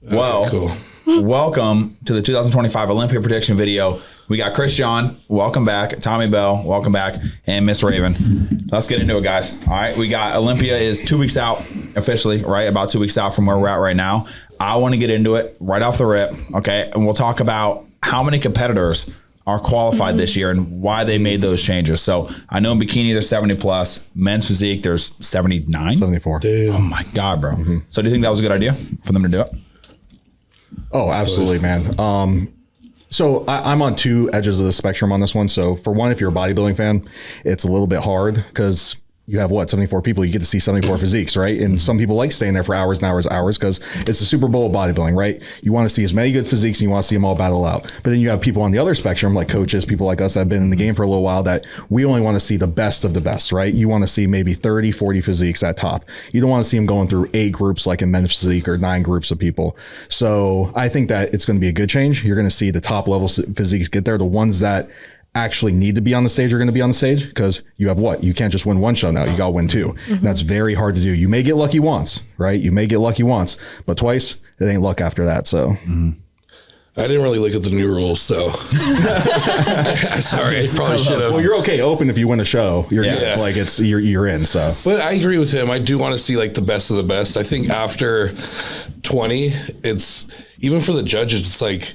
Well, cool. Welcome to the 2025 Olympia prediction video. We got Chris John, welcome back. Tommy Bell, welcome back. And Miss Raven. Let's get into it, guys. All right, we got Olympia is 2 weeks out officially, right? About 2 weeks out from where we're at right now. I want to get into it right off the rip, okay? And we'll talk about how many competitors are qualified this year and why they made those changes. So I know in bikini there's 70 plus, men's physique there's 79, 74. Damn. Oh my God, bro. So do you think that was a good idea for them to do it? Oh, absolutely, man. So I'm on two edges of the spectrum on this one. So for one, if you're a bodybuilding fan, it's a little bit hard because you have 74 people, you get to see 74 physiques, right? And some people like staying there for hours and hours and hours because it's the Super Bowl of bodybuilding, right? You want to see as many good physiques and you want to see them all battle out. But then you have people on the other spectrum, like coaches, people like us that have been in the game for a little while, that we only want to see the best of the best, right? You want to see maybe 30, 40 physiques at top. You don't want to see them going through 8 groups like in men's physique or 9 groups of people. So I think that it's going to be a good change. You're going to see the top level physiques get there. The ones that actually need to be on the stage are going to be on the stage because you have you can't just win one show now. You got to win 2. And that's very hard to do. You may get lucky once, right? You may get lucky once, but twice, it ain't luck after that. So I didn't really look at the new rules, so sorry, I probably should have. Well, you're okay open if you win a show. You're good. Like you're in. So, but I agree with him. I do want to see like the best of the best. I think after 20, it's even for the judges. It's like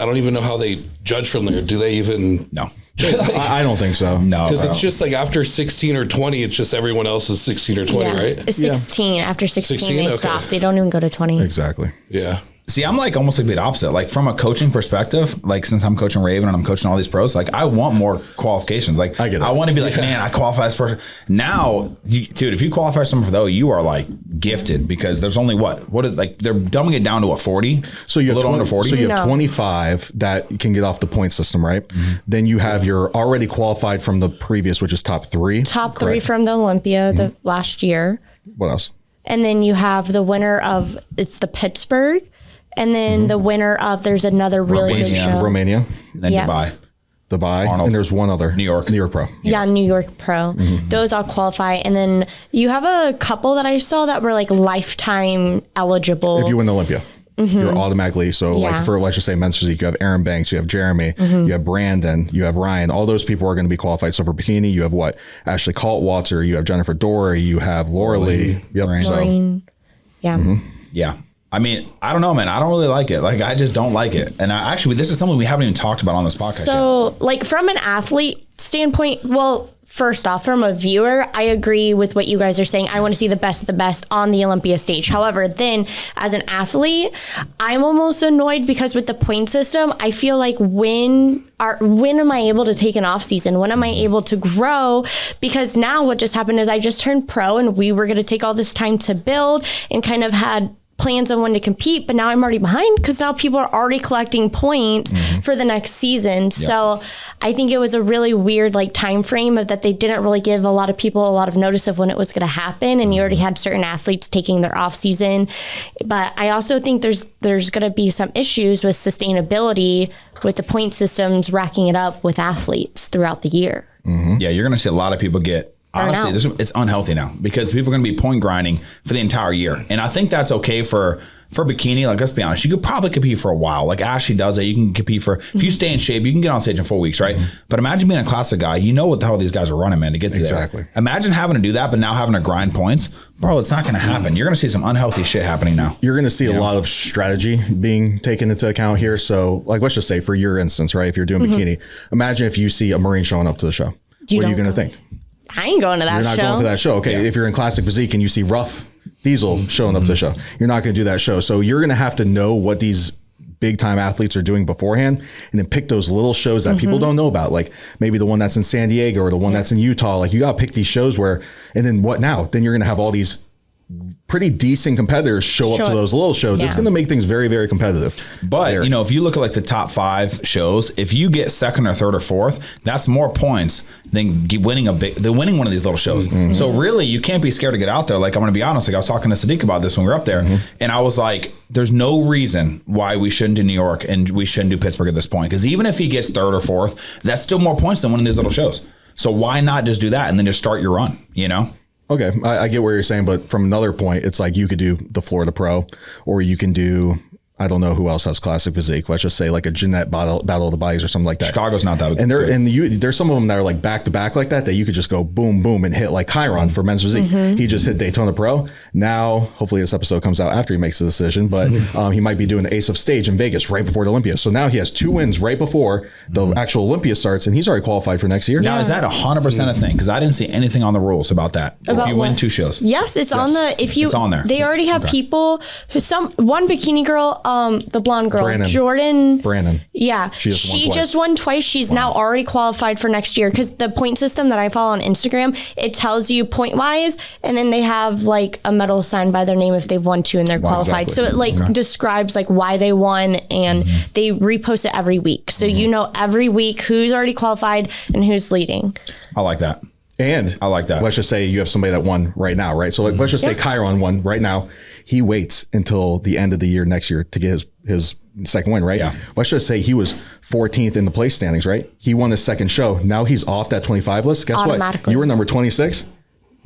I don't even know how they judge from there. Do they even? No. I don't think so. No, because it's just like after 16 or 20, it's just everyone else is 16 or 20, right? It's 16. After 16 they stop. They don't even go to 20. Exactly. Yeah. See, I'm like almost like the opposite. Like from a coaching perspective, like since I'm coaching Raven and I'm coaching all these pros, like I want more qualifications. Like I want to be like, man, I qualify this person. Now, dude, if you qualify someone for though, you are like gifted because there's only like they're dumbing it down to 40. So you have a little under 40. So you have 25 that can get off the point system, right? Then you have your already qualified from the previous, which is top 3. Top 3 from the Olympia the last year. What else? And then you have the winner of it's the Pittsburgh. And then the winner of there's another really good show. Romania. And then Dubai. Arnold. And there's one other. New York Pro. Yeah, New York Pro. Those all qualify. And then you have a couple that I saw that were like lifetime eligible. If you win the Olympia. You're automatically, like for, let's just say men's physique, you have Aaron Banks, you have Jeremy, you have Brandon, you have Ryan, all those people are going to be qualified. So for bikini, you have Ashley Kaltwalter, you have Jennifer Dory, you have Laura Lee. Yep. So. Yeah. I mean, I don't know, man. I don't really like it. Like, I just don't like it. And this is something we haven't even talked about on this podcast So, like, from an athlete standpoint, well, first off, from a viewer, I agree with what you guys are saying. I want to see the best of the best on the Olympia stage. However, then as an athlete, I'm almost annoyed because with the point system, I feel like when am I able to take an off season? When am I able to grow? Because now what just happened is I just turned pro and we were going to take all this time to build and kind of had plans on when to compete, but now I'm already behind because now people are already collecting points for the next season. Yep. So I think it was a really weird like time frame of that they didn't really give a lot of people a lot of notice of when it was going to happen, and you already had certain athletes taking their off season. But I also think there's going to be some issues with sustainability with the point systems racking it up with athletes throughout the year. Yeah, you're going to see a lot of people get. Honestly, it's unhealthy now because people are going to be point grinding for the entire year. And I think that's okay for bikini. Like, let's be honest, you could probably compete for a while. Like Ashley does it. You can compete for, if you stay in shape, you can get on stage in 4 weeks, right? But imagine being a classic guy. You know what the hell these guys are running, man, to get to there. Imagine having to do that, but now having to grind points. Bro, it's not going to happen. You're going to see some unhealthy shit happening now. You're going to see a lot of strategy being taken into account here. So, like, let's just say for your instance, right, if you're doing bikini, imagine if you see a Marine showing up to the show. What are you going to think? I ain't going to that show. You're not going to that show. Okay, if you're in classic physique and you see Rough Diesel showing up to the show, you're not going to do that show. So you're going to have to know what these big time athletes are doing beforehand and then pick those little shows that people don't know about. Like maybe the one that's in San Diego or the one that's in Utah. Like you got to pick these shows where, and then what now? Then you're going to have all these pretty decent competitors show up to those little shows. It's going to make things very, very competitive. But, you know, if you look at like the top 5 shows, if you get second or third or fourth, that's more points than winning one of these little shows. So really, you can't be scared to get out there. Like, I'm going to be honest. Like, I was talking to Sadiq about this when we were up there, and I was like, there's no reason why we shouldn't do New York and we shouldn't do Pittsburgh at this point. Because even if he gets third or fourth, that's still more points than winning these little shows. So why not just do that and then just start your run, you know? Okay, I get what you're saying, but from another point, it's like you could do the Florida Pro, or you can do, I don't know who else has classic physique. Let's just say like a Jeanette battle of the bodies or something like that. Chicago's not that. And there's some of them that are like back to back like that you could just go boom, boom and hit like Chiron for men's physique. He just hit Daytona Pro. Now, hopefully this episode comes out after he makes the decision, but he might be doing the Ace of Stage in Vegas right before the Olympia. So now he has 2 wins right before the actual Olympia starts, and he's already qualified for next year. Now, is that 100% a thing? Because I didn't see anything on the rules about that. If you win 2 shows. Yes, it's on the, it's on there. They already have people who one bikini girl, the blonde girl, Brandon. Yeah. She just won twice. She's now already qualified for next year, because the point system that I follow on Instagram, it tells you point wise, and then they have like a medal signed by their name if they've won 2 and they're qualified. Exactly. So it describes like why they won, and they repost it every week. So you know every week who's already qualified and who's leading. I like that. And I like that. Let's just say you have somebody that won right now, right? So like, let's just say Chiron won right now. He waits until the end of the year next year to get his second win, right? Yeah. Let's just say he was 14th in the place standings, right? He won his second show. Now he's off that 25 list. Guess what? You were number 26.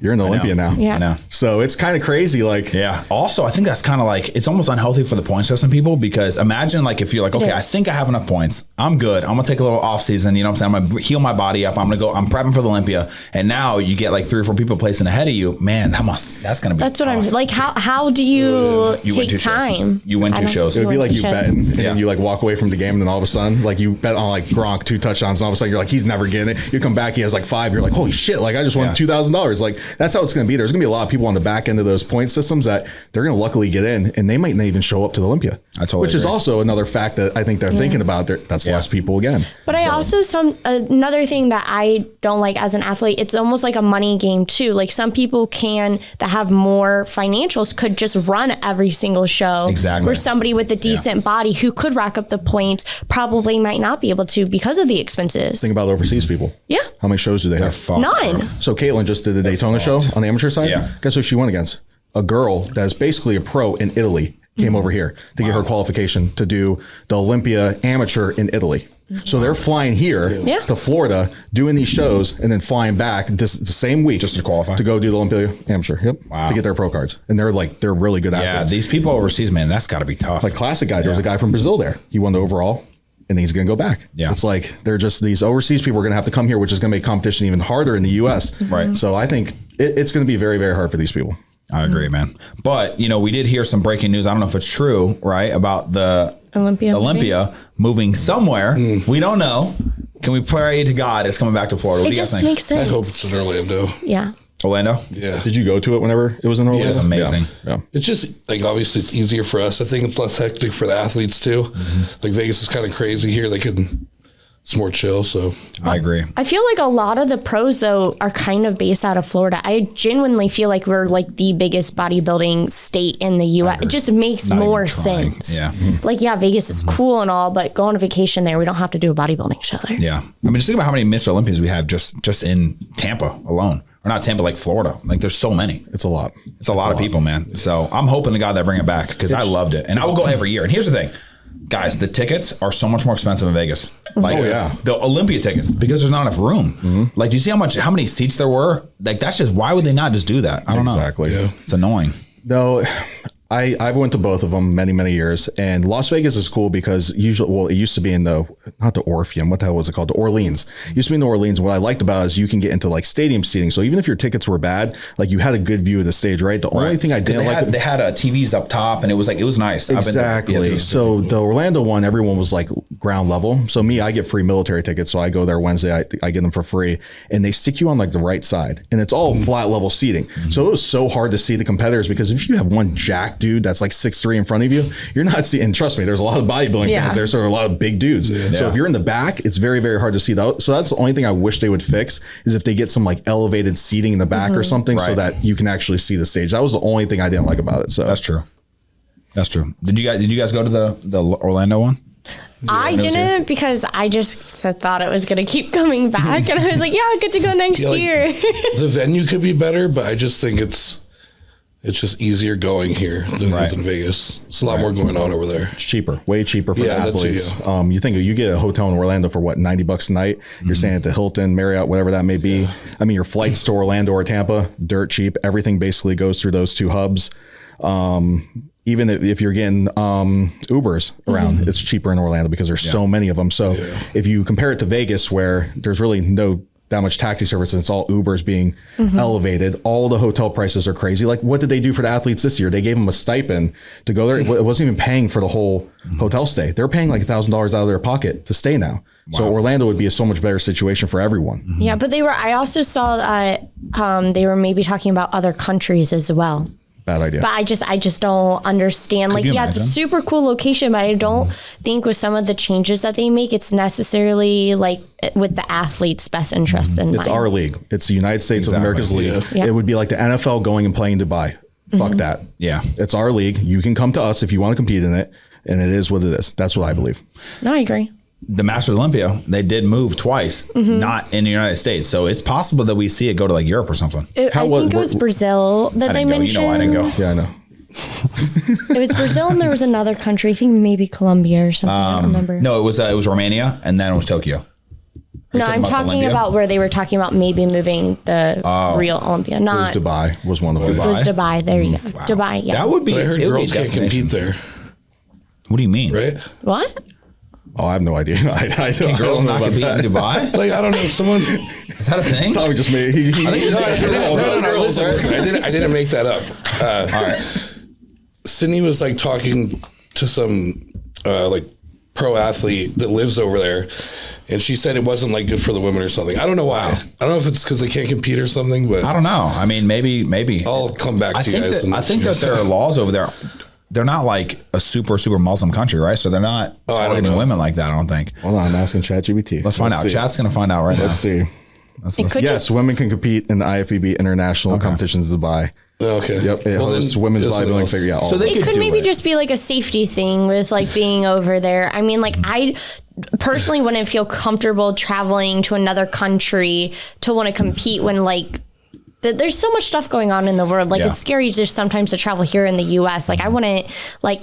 You're in the Olympia now. Yeah. I know. So it's kind of crazy. Like, yeah. Also, I think that's kind of like, it's almost unhealthy for the point system people, because imagine like if you're like, okay, I think I have enough points. I'm good. I'm going to take a little off season. You know what I'm saying? I'm going to heal my body up. I'm prepping for the Olympia. And now you get like 3 or 4 people placing ahead of you. Man, that's going to be That's tough. what I'm like. How do you take time? You win 2 shows. It would be like you betting and then you like walk away from the game, and then all of a sudden, like you bet on like Gronk 2 touchdowns, and all of a sudden you're like, he's never getting it. You come back, he has like 5. You're like, holy shit. Like I just won $2,000. Like that's how it's going to be. There's going to be a lot of people on the back end of those point systems that they're going to luckily get in, and they might not even show up to the Olympia. Which is also another fact that I think they're thinking about. That's less people again. But I also another thing that I don't like as an athlete, it's almost like a money game too. Like some people that have more financials could just run every single show. Exactly. Where somebody with a decent body who could rack up the points probably might not be able to because of the expenses. Think about overseas people. Yeah. How many shows do they have? None. So Caitlin just did the Daytona show on the amateur side. Yeah. Guess who she won against? A girl that is basically a pro in Italy came over here to get her qualification to do the Olympia amateur in Italy. So they're flying here to Florida, doing these shows, and then flying back the same week just to qualify to go do the Olympia amateur. To get their pro cards, and they're really good athletes. Yeah, these people overseas, man, that's got to be tough. Like classic guy, there was a guy from Brazil there. He won the overall, and he's going to go back. Yeah, it's like they're just these overseas people are going to have to come here, which is going to make competition even harder in the U.S. Right. So I think it's going to be very, very hard for these people. I agree, man. But, we did hear some breaking news. I don't know if it's true, right? About the Olympia moving somewhere. We don't know. Can we pray to God it's coming back to Florida? What do you guys think? Makes sense. I hope it's in Orlando. Yeah. Orlando? Yeah. Did you go to it whenever it was in Orlando? Yeah, it's amazing. Yeah. It's just like, obviously it's easier for us. I think it's less hectic for the athletes too. Like Vegas is kind of crazy here. It's more chill. So I agree. I feel like a lot of the pros though are kind of based out of Florida. I genuinely feel like we're like the biggest bodybuilding state in the U.S. It just makes more sense. Yeah. Like, Vegas is cool and all, but go on a vacation there. We don't have to do a bodybuilding show there. Yeah. I mean, just think about how many Mr. Olympians we have just in Tampa alone. Or not Tampa, like Florida. Like there's so many. It's a lot. It's a lot of people, man. So I'm hoping to God they bring it back, because I loved it. And I will go every year. And here's the thing. Guys, the tickets are so much more expensive in Vegas. Like, the Olympia tickets, because there's not enough room. Like, do you see how many seats there were? Like, that's just, why would they not just do that? I don't know. Exactly. Yeah. It's annoying. No, I've went to both of them many, many years, and Las Vegas is cool because it used to be in not the Orpheum. What the hell was it called? The Orleans. It used to be in the Orleans. And what I liked about it is you can get into like stadium seating. So even if your tickets were bad, like you had a good view of the stage, right? The only thing I didn't they had TVs up top, and it was nice. Exactly. So the Orlando one, everyone was like ground level. So me, I get free military tickets. So I go there Wednesday. I get them for free, and they stick you on like the right side, and it's all flat level seating. So it was so hard to see the competitors, because if you have one jack dude that's like 6'3" in front of you, you're not seeing, and trust me, there's a lot of bodybuilding fans there, so there are a lot of big dudes. So if you're in the back, it's very, very hard to see that. So that's the only thing I wish they would fix, is if they get some like elevated seating in the back or something, so that you can actually see the stage. That was the only thing I didn't like about it. So that's true. Did you guys go to the Orlando one? I didn't, because I just thought it was going to keep coming back. And I was like, I get to go next year. The venue could be better, but I just think it's It's just easier going here than it is in Vegas. It's a lot more going on over there. It's cheaper, way cheaper for the that too, athletes. You think you get a hotel in Orlando for what, $90 a night? You're staying at the Hilton, Marriott, whatever that may be. I mean, your flights to Orlando or Tampa, dirt cheap. Everything basically goes through those two hubs. Even if you're getting Ubers around, it's cheaper in Orlando because there's so many of them. So if you compare it to Vegas, where there's really no that much taxi service and it's all Ubers being elevated, all the hotel prices are crazy. Like, what did they do for the athletes this year? They gave them a stipend to go there. It wasn't even paying for the whole hotel stay. They're paying like $1,000 out of their pocket to stay now. Wow. So Orlando would be a so much better situation for everyone. Yeah, but I also saw that they were maybe talking about other countries as well. Bad idea. But I just don't understand. Like, yeah, it's a super cool location, but I don't think with some of the changes that they make, it's necessarily like with the athlete's best interest in mind. It's our league. It's the United States of America's league. Yeah. It would be like the NFL going and playing Dubai. Fuck that. Yeah. It's our league. You can come to us if you want to compete in it. And it is what it is. That's what I believe. No, I agree. The Masters Olympia, they did move twice, not in the United States. So it's possible that we see it go to like Europe or something. I think it was Brazil that they mentioned. You know, I didn't go. Yeah, I know. It was Brazil and there was another country. I think maybe Colombia or something. I don't remember. No, it was Romania and then it was Tokyo. No, I'm talking about where they were talking about maybe moving the real Olympia. Not It was Dubai. Was one of them. It was Dubai. There you go. Wow. Dubai. Yeah. That would be. But I heard girls can't compete there. What do you mean? Right? What? Oh, I have no idea. I Can girls not compete in Dubai? Like, I don't know. Someone. Is that a thing? Tommy just made. I didn't make that up. All right. Sydney was like talking to some like pro athlete that lives over there, and she said it wasn't like good for the women or something. I don't know why. I don't know if it's because they can't compete or something, but I don't know. I mean, maybe. I'll come back to you guys. I think that there are laws over there. They're not like a super Muslim country, right? So they're not targeting women like that, I don't think. Hold on, I'm asking ChatGPT. Let's find out. See. Chat's going to find out right now. Let's see. Yes, women can compete in the IFBB international competitions in Dubai. Okay. Yep. It hosts women's bodybuilding figure. Yeah. So It could maybe just be like a safety thing with like being over there. I mean, like I personally wouldn't feel comfortable traveling to another country to want to compete when like there's so much stuff going on in the world. Like it's scary just sometimes to travel here in the US. Like I wouldn't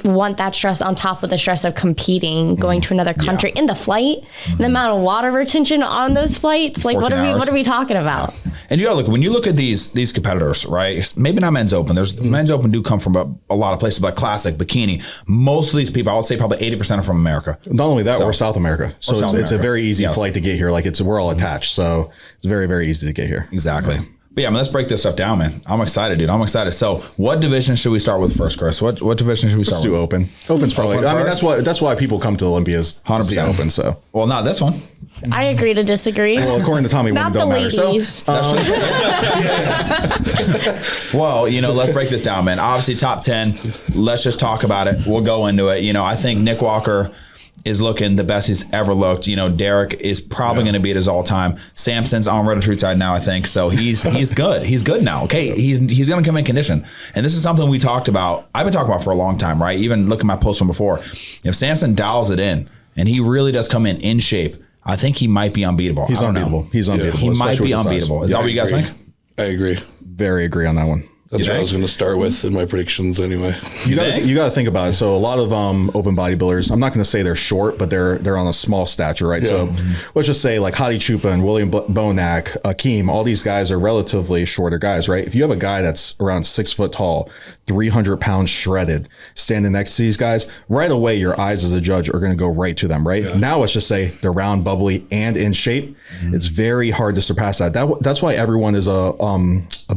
want that stress on top of the stress of competing, going to another country in the flight, the amount of water retention on those flights. Like what are we talking about? Yeah. And you gotta look, when you look at these competitors, right? Maybe not men's open. There's men's open do come from a lot of places, like classic, bikini. Most of these people, I would say probably 80% are from America. Not only that, or South America. So it's a very easy flight to get here. Like we're all attached. So it's very, very easy to get here. Exactly. But yeah, I mean, let's break this stuff down, man. I'm excited, dude. I'm excited. So, what division should we start with first, Chris? What division should we start with? Let's do open. Open's probably. I mean, that's why people come to the Olympias. 100% open. So, well, not this one. I agree to disagree. Well, according to Tommy, women don't matter. So, well, let's break this down, man. Obviously, top 10. Let's just talk about it. We'll go into it. I think Nick Walker is looking the best he's ever looked. Derek is probably going to be at his all-time. Samson's on Red Truth side now, I think. So he's good. He's good now. Okay, he's going to come in condition. And this is something we talked about. I've been talking about for a long time, right? Even look at my post from before. If Samson dials it in and he really does come in shape, I think he might be unbeatable. He's unbeatable. He's unbeatable. He might be unbeatable. Is that what you guys think? I agree. Very agree on that one. That's what I was going to start with in my predictions anyway. You got to think about it. So a lot of open bodybuilders, I'm not going to say they're short, but they're on a small stature, right? Yeah. So let's just say like Hadi Chupa and William Bonac, Akeem, all these guys are relatively shorter guys, right? If you have a guy that's around 6 foot tall, 300 pounds shredded, standing next to these guys, right away your eyes as a judge are going to go right to them, right? Yeah. Now let's just say they're round, bubbly, and in shape. Mm-hmm. It's very hard to surpass that. That's why everyone is a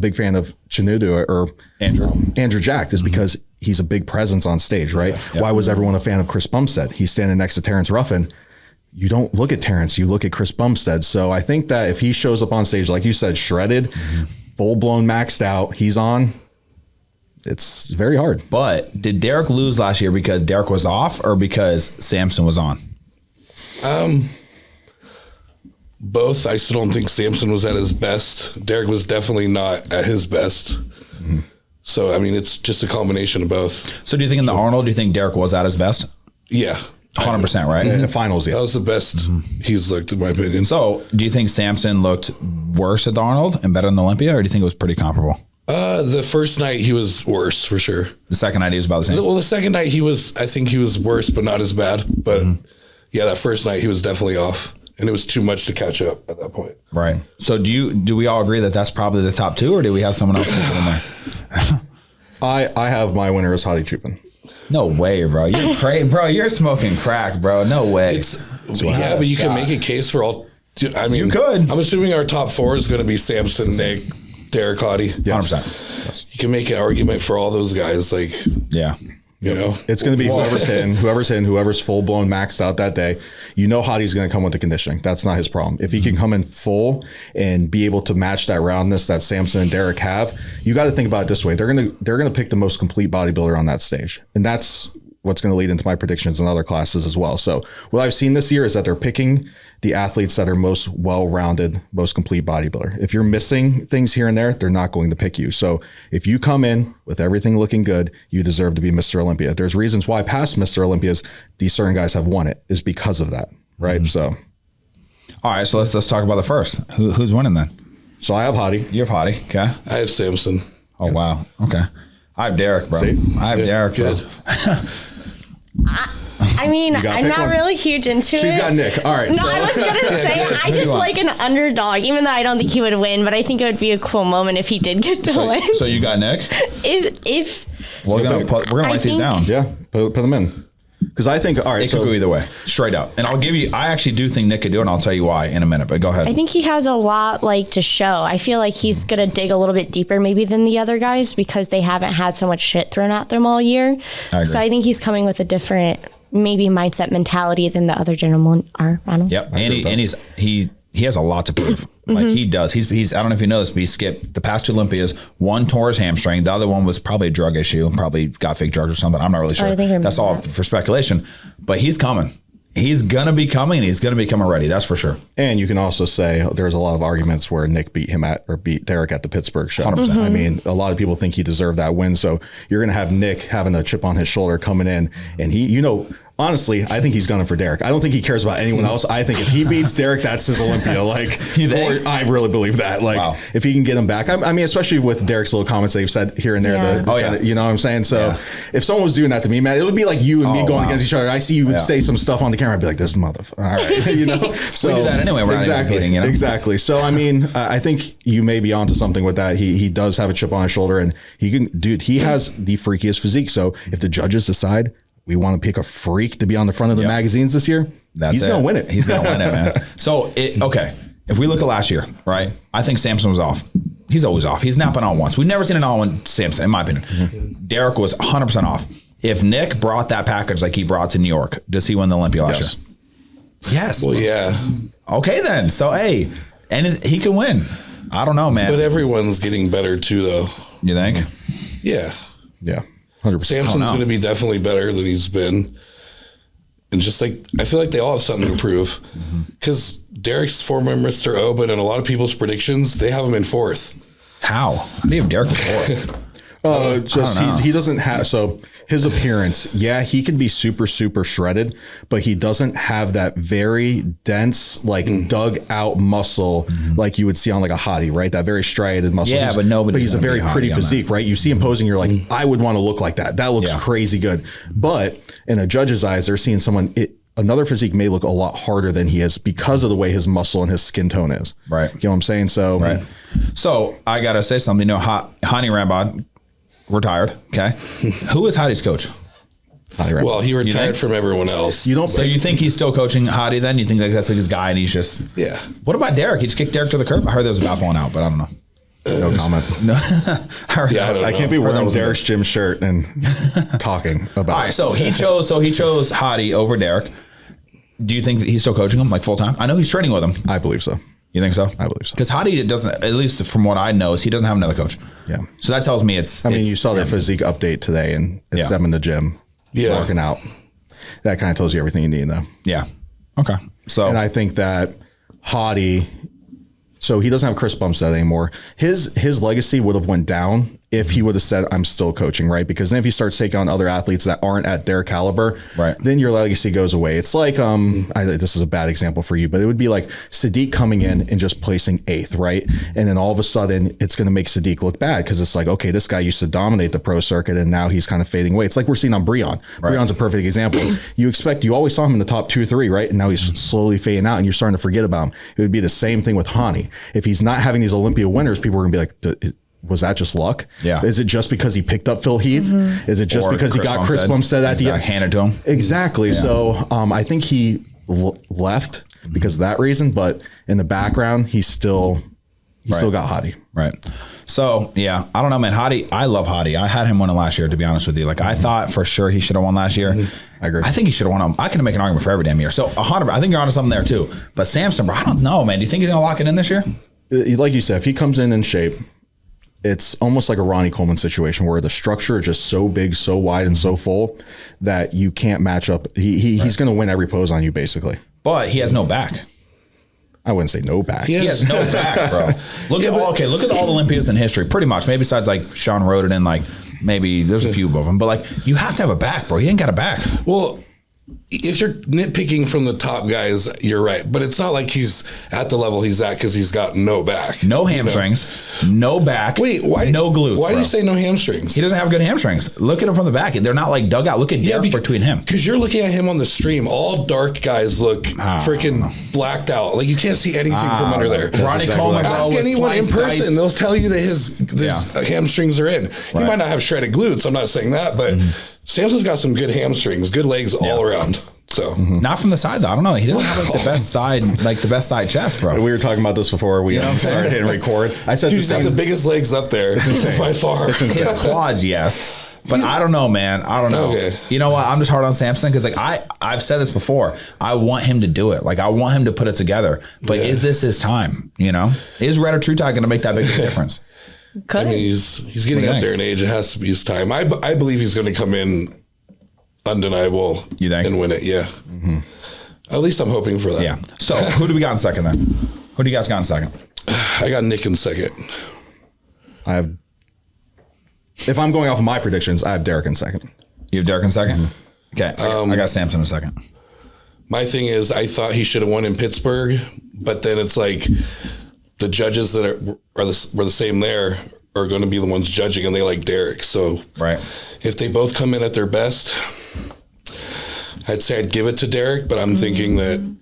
big fan of Chinedu or Andrew Jack, is because he's a big presence on stage, right? Yeah. Why was everyone a fan of Chris Bumstead? He's standing next to Terrence Ruffin. You don't look at Terrence, you look at Chris Bumstead. So I think that if he shows up on stage, like you said, shredded, full blown maxed out, he's on, it's very hard. But did Derek lose last year because Derek was off or because Samson was on? Both. I still don't think Samson was at his best. Derek was definitely not at his best. Mm-hmm. So, I mean, it's just a combination of both. So do you think in the Arnold, do you think Derek was at his best? Yeah. 100%, right? In the finals, yes. That was the best he's looked, in my opinion. So do you think Samson looked worse at the Arnold and better than the Olympia, or do you think it was pretty comparable? The first night he was worse for sure. The second night he was about the same. Well, the second night I think he was worse, but not as bad. But yeah, that first night he was definitely off, and it was too much to catch up at that point. Right. So do we all agree that that's probably the top two, or do we have someone else in there? I have my winner as Hadi Chupin. No way, bro. You're crazy, bro. You're smoking crack, bro. No way. But you can make a case for all. I mean, You could. I'm assuming our top four is going to be Samson, Nick, Derek, Hadi. 100%. You can make an argument for all those guys. Like, Yeah. you know, It's going to be whoever's hitting, whoever's full blown maxed out that day. You know, Hadi's going to come with the conditioning. That's not his problem. If he can come in full and be able to match that roundness that Samson and Derek have, you got to think about it this way. They're going to pick the most complete bodybuilder on that stage. And that's what's going to lead into my predictions in other classes as well. So what I've seen this year is that they're picking the athletes that are most well-rounded, most complete bodybuilder. If you're missing things here and there, they're not going to pick you. So if you come in with everything looking good, you deserve to be Mr. Olympia. There's reasons why past Mr. Olympias, these certain guys have won it, is because of that, right? Mm-hmm. So, all right, so let's talk about the first. Who's winning then? So I have Hadi. You have Hadi, okay? I have Samson. Oh wow, okay. I have Derek, bro. See? I have Derek, bro. I mean, I'm not really huge into it. She's got Nick. All right. No, I was going to say, I just like an underdog, even though I don't think he would win, but I think it would be a cool moment if he did get to win. So you got Nick? If We're gonna write these down. Yeah, put them in. Because I think, all right, It could go either way, straight up. And I actually do think Nick could do it, and I'll tell you why in a minute, but go ahead. I think he has a lot to show. I feel like he's going to dig a little bit deeper maybe than the other guys because they haven't had so much shit thrown at them all year. I agree. So I think he's coming with a different maybe mindset mentality than the other gentlemen are. I don't know. Yep, and he has a lot to prove. Like he does. He's I don't know if you know this, but he skipped the past two Olympias. One tore his hamstring. The other one was probably a drug issue. Probably got fake drugs or something. I'm not really sure. I think That's all for speculation. But he's coming. He's gonna be coming. And he's gonna be coming ready. That's for sure. And you can also say there's a lot of arguments where Nick beat Derek at the Pittsburgh show. 100%. I mean, a lot of people think he deserved that win. So you're gonna have Nick having a chip on his shoulder coming in, and he, honestly, I think he's gunning for Derek. I don't think he cares about anyone else. I think if he beats Derek, that's his Olympia. I really believe that. If he can get him back, I mean, especially with Derek's little comments they've said here and there. Yeah. You know what I'm saying? So if someone was doing that to me, man, it would be like you and me going against each other. I see you say some stuff on the camera, I'd be like, this motherfucker. All right. So we do that anyway. We're exactly. Not even Exactly. So, I mean, I think you may be onto something with that. He does have a chip on his shoulder, and he has the freakiest physique. So if the judges decide we want to pick a freak to be on the front of the magazines this year, he's going to win it. He's going to win it, man. So, okay, if we look at last year, right, I think Samson was off. He's always off. He's not been on once. We've never seen an on Samson, in my opinion. Mm-hmm. Derek was 100% off. If Nick brought that package like he brought to New York, does he win the Olympia last year? Yes. Well, yeah. Okay, then. So, hey, and he can win. I don't know, man. But everyone's getting better too, though. You think? Yeah. Yeah. 100%. Samson's going to be definitely better than he's been. And just I feel like they all have something to prove. Because Derek's former Mr. O, but in a lot of people's predictions, they have him in fourth. How do you have Derek in fourth? He doesn't have, so his appearance, he can be super, super shredded, but he doesn't have that very dense, dug out muscle like you would see on a Hadi, right? That very striated muscle. Yeah, but he's a very pretty physique, right? You see him posing, you're like, I would want to look like that. That looks crazy good. But in a judge's eyes, they're seeing another physique may look a lot harder than he is because of the way his muscle and his skin tone is. Right. You know what I'm saying? So, right. So I got to say something, Hani Rambod retired. Okay. Who is Hadi's coach? Well, he retired from everyone else. So you think he's still coaching Hadi then? You think that's his guy and he's just... Yeah. What about Derek? He just kicked Derek to the curb? I heard there was a bat falling out, but I don't know. No comment. No. I can't be wearing Derek's gym shirt and talking about. All right, so he chose Hadi over Derek. Do you think that he's still coaching him full time? I know he's training with him. I believe so. You think so? I believe so. Because Hadi doesn't, at least from what I know, is he doesn't have another coach. Yeah. So that tells me it's. I mean, you saw their physique update today, and it's them in the gym, working out. That kind of tells you everything you need, though. Yeah. Okay. So, and I think that Hadi, so he doesn't have Chris Bumstead anymore. His legacy would have went down if he would have said, I'm still coaching, right? Because then if he starts taking on other athletes that aren't at their caliber, right, then your legacy goes away. It's like, this is a bad example for you, but it would be like Sadiq coming in and just placing 8th, right? And then all of a sudden it's going to make Sadiq look bad because it's like, okay, this guy used to dominate the pro circuit and now he's kind of fading away. It's like we're seeing on Breon. Right. Breon's a perfect example. You always saw him in the top 2 or 3, right? And now he's slowly fading out and you're starting to forget about him. It would be the same thing with Hani. If he's not having these Olympia winners, people are going to be like, was that just luck? Yeah. Is it just because he picked up Phil Heath? Is it just because he got Chris Bumstead at the end? Handed to him. Exactly. Yeah. So I think he left because of that reason, but in the background, he still got Hadi. Right. So yeah, I don't know, man. Hadi, I love Hadi. I had him winning last year, to be honest with you. Like I thought for sure he should have won last year. I agree. I think he should have won. I can make an argument for every damn year. So 100. I think you're onto something there too. But Samson, bro, I don't know, man. Do you think he's gonna lock it in this year? Like you said, if he comes in shape, it's almost like a Ronnie Coleman situation where the structure is just so big, so wide, and so full that you can't match up. He's going to win every pose on you, basically. But he has no back. I wouldn't say no back. He has no back, bro. Look at all the Olympians in history, pretty much. Maybe besides like Sean Roden, like maybe there's a few of them. But like you have to have a back, bro. He ain't got a back. Well, if you're nitpicking from the top guys, you're right. But it's not like he's at the level he's at because he's got no back. No hamstrings, no back. Wait, why? No glutes. Why do you say no hamstrings? He doesn't have good hamstrings. Look at him from the back. They're not like dug out. Look at Derek between him. Because you're looking at him on the stream. All dark guys look freaking blacked out. Like you can't see anything from under there. Ronnie Coleman. Ask anyone in person. They'll tell you that his hamstrings are in. He might not have shredded glutes. I'm not saying that, but Samson's got some good hamstrings, good legs all around. So not from the side though. I don't know. He doesn't have like the best side chest, bro. We were talking about this before we started hitting record. I said he's got the biggest legs up there by far. It's insane. His quads, yes. But I don't know, man. I don't know. Okay. You know what? I'm just hard on Samson because like I've said this before. I want him to do it. Like I want him to put it together. But is this his time? You know, is Red or True Tide going to make that big difference? I mean, he's getting up there in age. It has to be his time. I believe he's going to come in undeniable. You think? And win it? Yeah. At least I'm hoping for that. Yeah. So who do we got in second then? Who do you guys got in second? I got Nick in second. If I'm going off of my predictions, I have Derek in second. You have Derek in second? Okay. I got Samson in second. My thing is, I thought he should have won in Pittsburgh, but then it's like the judges that were the same there are going to be the ones judging, and they like Derek. So if they both come in at their best, I'd say I'd give it to Derek, but I'm thinking that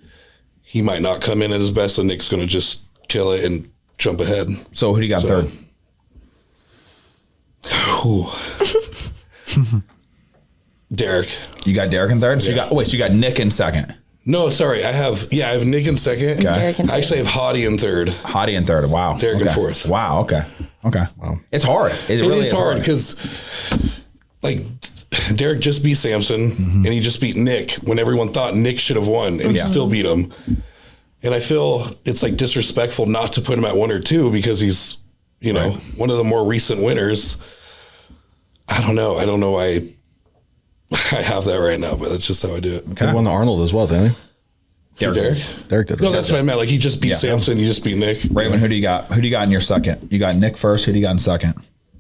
he might not come in at his best, and Nick's going to just kill it and jump ahead. So who do you got third? Derek. You got Derek in third? So you got Nick in second. No, sorry. I have Nick in second. Okay. I actually have Hadi in third. Hadi in third. Wow. Derek in fourth. Wow. Okay. Wow. It's hard. It really is hard because like Derek just beat Samson and he just beat Nick when everyone thought Nick should have won, and he still beat him. And I feel it's like disrespectful not to put him at 1 or 2 because he's, one of the more recent winners. I don't know why I have that right now, but that's just how I do it. Okay. He won the Arnold as well, didn't he? Derek did. No, that's what I meant. Like he just beat Samson, he just beat Nick. Raven, who do you got? Who do you got in your second? You got Nick first. Who do you got in second?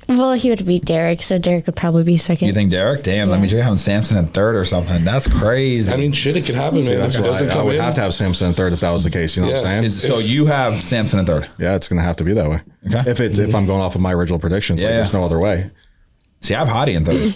Well, he would be Derek, so Derek would probably be second. You think Derek? Damn, let me just have Samson in third or something. That's crazy. I mean, shit, it could happen, man. If it doesn't come I would in. have to have Samson in third if that was the case. You know what I'm saying? So you have Samson in third. Yeah, it's going to have to be that way. Okay. If I'm going off of my original predictions, there's no other way. See, I have Hadi in third.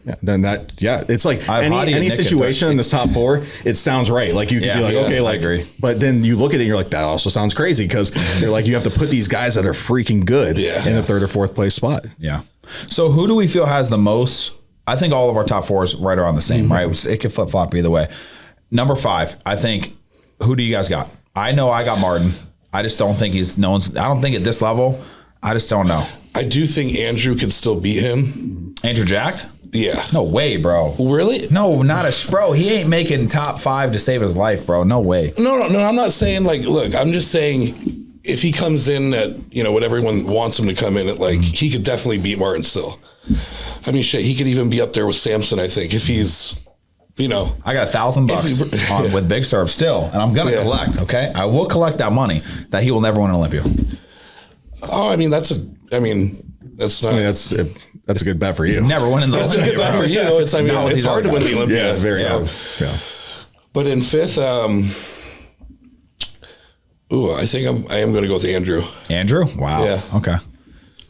It's like any situation in this top 4, it sounds right. Like you can be like, okay, like, I agree. But then you look at it and you're like, that also sounds crazy because you're like, you have to put these guys that are freaking good in the 3rd or 4th place spot. Yeah. So who do we feel has the most? I think all of our top 4 is right around the same, right? It could flip flop either way. Number 5, I think. Who do you guys got? I know I got Martin. I just don't think I don't think at this level. I just don't know. I do think Andrew could still beat him. Andrew jacked? Yeah. No way, bro. Really? No, not bro. He ain't making top 5 to save his life, bro. No way. No. I'm not saying look, I'm just saying if he comes in at, what everyone wants him to come in at, he could definitely beat Martin still. I mean, shit, he could even be up there with Samson, I think, if he's, I got $1,000 on with Big Serb still, and I'm going to collect, okay? I will collect that money that he will never win an Olympia. Oh, I mean, That's not. I mean, that's a good bet for you. Never winning the That's a Olympia. good bet for you. It's Not with it's these hard to other win the guys. Olympia. Yeah, very so. hard. Yeah. But in fifth, I think I am going to go with Andrew. Andrew? Wow. Yeah. Okay.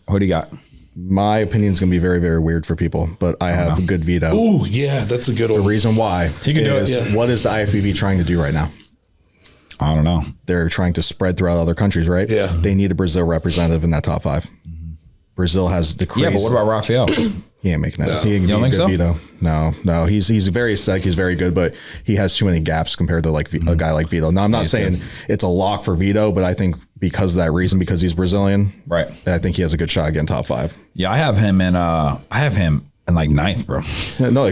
Who do you got? My opinion is going to be very, very weird for people, but I have a good veto. Ooh, yeah, that's a good one. The reason why He can do it, is yeah. what is the IFBB trying to do right now? I don't know. They're trying to spread throughout other countries, right? Yeah. They need a Brazil representative in that top 5. Brazil has the crazy. Yeah, but what about Rafael? He ain't making that. No. He ain't You don't be a think good so? Vito. No. He's very sick. He's very good, but he has too many gaps compared to like a guy like Vito. Now, I'm not saying it's a lock for Vito, but I think because of that reason, because he's Brazilian, Right. I think he has a good shot again top 5. Yeah, I have him in like 9th, bro. No, I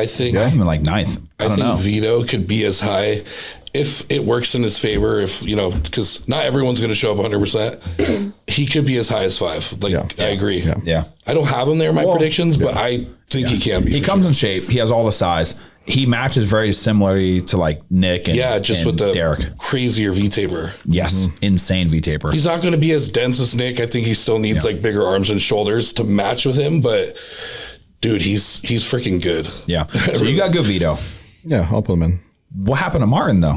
I think I have him in like 9th. I don't think know. Vito could be as high if it works in his favor. If because not everyone's going to show up 100%. He could be as high as 5. Like Yeah. I agree. Yeah. I don't have him there in my predictions, but I think he can be. He for comes sure. in shape. He has all the size. He matches very similarly to like Nick and just and with the Derek. crazier V taper. Yes, insane V taper. He's not going to be as dense as Nick. I think he still needs like bigger arms and shoulders to match with him. But dude, he's freaking good. Yeah. So you got good Vito. Yeah, I'll put him in. What happened to Martin though?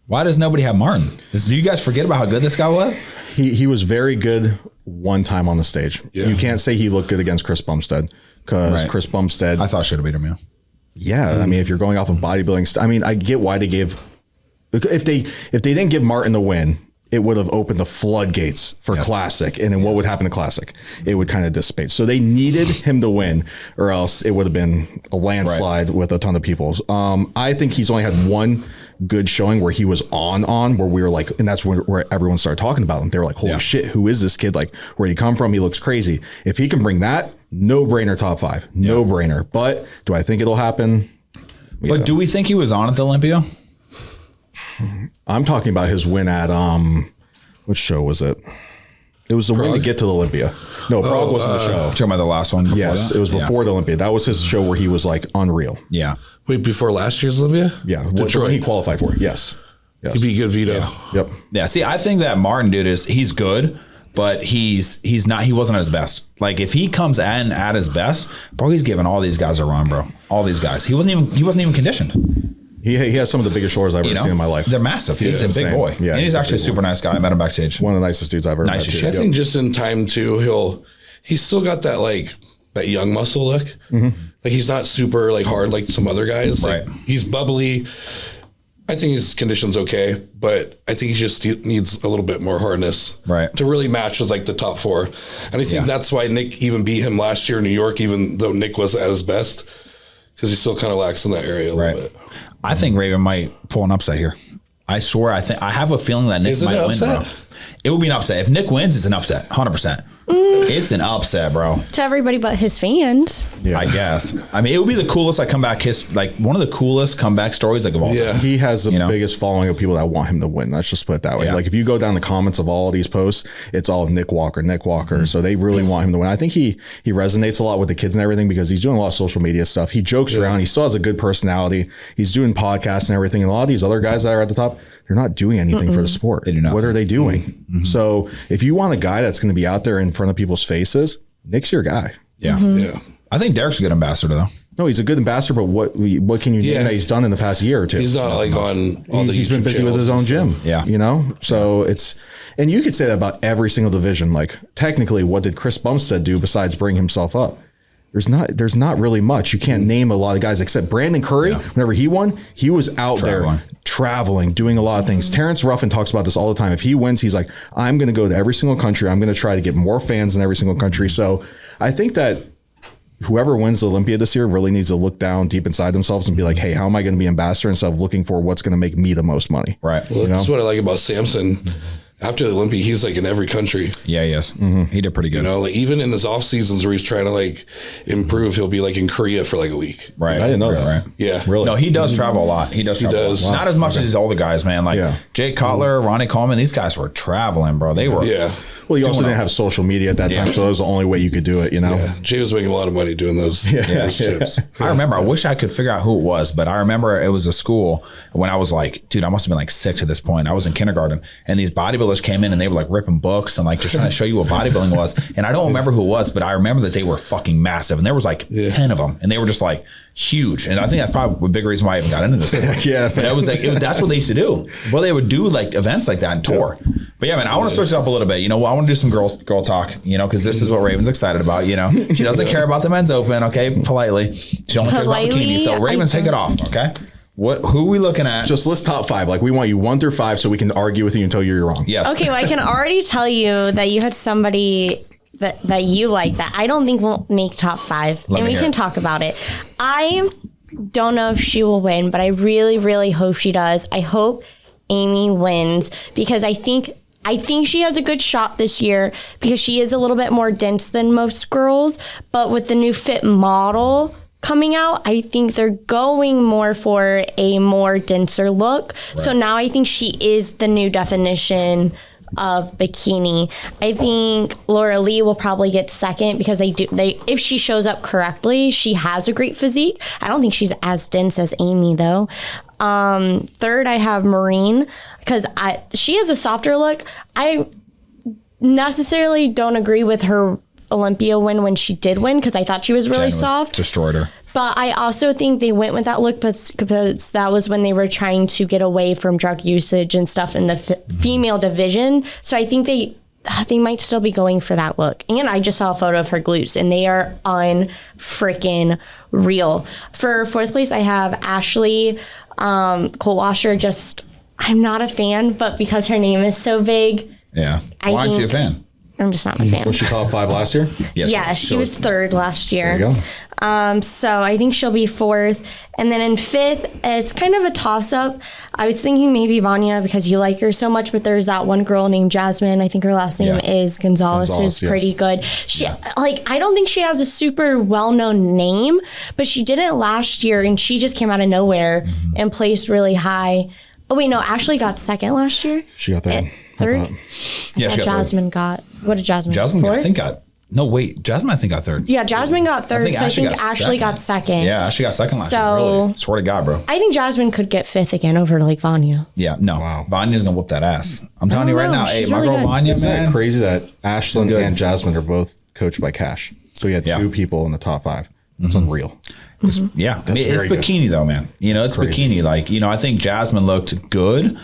Why does nobody have Martin? Do you guys forget about how good this guy was? He was very good one time on the stage. Yeah. You can't say he looked good against Chris Bumstead because Right. Chris Bumstead. I thought should have beat him. Yeah. Yeah, I mean, if you're going off of bodybuilding, I mean, I get why they gave. If they didn't give Martin the win, it would have opened the floodgates for Classic, and then what would happen to Classic? It would kind of dissipate. So they needed him to win, or else it would have been a landslide with a ton of people. I think he's only had one good showing where he was on where we were like, and that's where everyone started talking about him. They were like, holy shit, who is this kid? Like, where'd he come from? He looks crazy. If he can bring that, no brainer top 5, no brainer. But do I think it'll happen? But do we think he was on at the Olympia? I'm talking about his win at which show was it? It was the win to get to the Olympia. No, Prague wasn't the show. Talking about the last one. Before Yes, that? it was before the Olympia. That was his show where he was like unreal. Yeah. Wait, before last year's Olympia? Yeah, Detroit. when he qualified for it. Yes. He'd be a good Vito. Yep. Yeah. See, I think that Martin dude he's good, but he wasn't at his best. Like if he comes in at his best, bro, he's giving all these guys a run, bro. All these guys. He wasn't even conditioned. He has some of the biggest shoulders I've ever seen in my life. They're massive. He's a big insane. boy. Yeah, and he's actually a super nice guy. I met him backstage. One of the nicest dudes I've ever met. Nicest too. shit. I think just in time too, he's still got that young muscle look. Like he's not super like hard like some other guys. Like, Right. he's bubbly. I think his condition's okay, but I think he just needs a little bit more hardness, Right. to really match with like the top 4. And I think that's why Nick even beat him last year in New York, even though Nick was at his best, because he still kind of lacks in that area a little bit. I think Raven might pull an upset here. I swear. I have a feeling that Nick Is it might an win, upset? bro. It would be an upset. If Nick wins, it's an upset. 100%. It's an upset, bro. To everybody but his fans. Yeah. I guess. I mean, it would be the coolest comeback one of the coolest comeback stories of all time. Yeah. He has the You know? biggest following of people that want him to win. Let's just put it that way. Yeah. Like if you go down the comments of all of these posts, it's all Nick Walker. So they really want him to win. I think he resonates a lot with the kids and everything because he's doing a lot of social media stuff. He jokes around. He still has a good personality. He's doing podcasts and everything. And a lot of these other guys that are at the top, they're not doing anything for the sport. They do nothing. What are they doing? So if you want a guy that's going to be out there in front of people's faces, Nick's your guy. Yeah. Yeah. I think Derek's a good ambassador, though. No, he's a good ambassador, but what can you name that he's done in the past year or two? He's not like on all the He's been YouTube busy with his channels own and gym. stuff. Yeah. You know? So and you could say that about every single division. Like technically, what did Chris Bumstead do besides bring himself up? There's not really much. You can't name a lot of guys except Brandon Curry. Whenever he won, he was out there traveling, doing a lot of things. Terrence Ruffin talks about this all the time. If he wins, he's like, I'm going to go to every single country. I'm going to try to get more fans in every single country. So I think that whoever wins the Olympia this year really needs to look down deep inside themselves and be like, hey, how am I going to be ambassador instead of looking for what's going to make me the most money? Right. Well, that's what I like about Samson. After the Olympia, he's like in every country. Yeah, he is. He did pretty good. You know, like even in his off seasons where he's trying to like improve, he'll be like in Korea for like a week. Right. I didn't know that. Right. Yeah. Really? No, he does travel a lot. He does. does. A lot. Not as much as these older guys, man. Like Yeah. Jake Cutler, Ronnie Coleman. These guys were traveling, bro. They were. Yeah. Well, you also didn't have social media at that time, so that was the only way you could do it, you know? Yeah. Jay was making a lot of money doing those trips. I remember. I wish I could figure out who it was, but I remember it was a school when I was like, dude, I must have been like 6 at this point. I was in kindergarten, and these bodybuilders bodybuilders came in and they were like ripping books and like just trying to show you what bodybuilding was. And I don't remember who it was, but I remember that they were fucking massive. And there was like 10 of them and they were just like huge. And I think that's probably a big reason why I even got into this. Yeah. But it was like, that's what they used to do. Well, they would do like events like that and tour. But yeah, man, I want to switch it up a little bit. You know, I want to do some girl talk, you know, because this is what Raven's excited about, you know. She doesn't care about the men's open, okay, politely. She only cares about bikini. So Raven, take it off, okay? Who are we looking at? Just list top 5. Like we want you 1 through 5 so we can argue with you until you're wrong. Yes. Okay, well, I can already tell you that you had somebody that you like that I don't think will make top 5. And we can talk about it. I don't know if she will win, but I really, really hope she does. I hope Amy wins because I think she has a good shot this year because she is a little bit more dense than most girls. But with the new fit model coming out, I think they're going more for a more denser look. Right. So now I think she is the new definition of bikini. I think Laura Lee will probably get second because if she shows up correctly, she has a great physique. I don't think she's as dense as Amy though. Third, I have Maureen because she has a softer look. I necessarily don't agree with her Olympia win when she did win because I thought she was really soft. Destroyed her. But I also think they went with that look because that was when they were trying to get away from drug usage and stuff in the female division. So I think they might still be going for that look. And I just saw a photo of her glutes and they are unfreaking real. For fourth place, I have Ashley Cole Washer. I'm not a fan, but because her name is so big. Yeah. Why aren't you a fan? I'm just not a fan. Was she top 5 last year? Yes. Yeah, she was third last year. There you go. So I think she'll be fourth. And then in fifth, it's kind of a toss-up. I was thinking maybe Vanya because you like her so much, but there's that one girl named Jasmine. I think her last name is Gonzalez, who's pretty good. I don't think she has a super well-known name, but she did it last year, and she just came out of nowhere and placed really high. Oh, wait, no, Ashley got second last year. She got third. Third? Yeah, she got Jasmine got. What did Jasmine get? Jasmine, I think, got. No, wait. Jasmine, I think, got third. Yeah, Jasmine got third. I think Ashley got second. Yeah, Ashley got second last year. Really. Swear to God, bro. I think Jasmine could get fifth again over like Vanya. Yeah, no. Wow. Vanya's going to whoop that ass. I'm telling you right now. Hey, my girl Vanya, Isn't man. that crazy that Ashlyn and Jasmine are both coached by Cash? So we had 2 people in the top 5. That's unreal. It's bikini though, man. You know, it's crazy. Bikini. Like, you know, I think Jasmine looked good.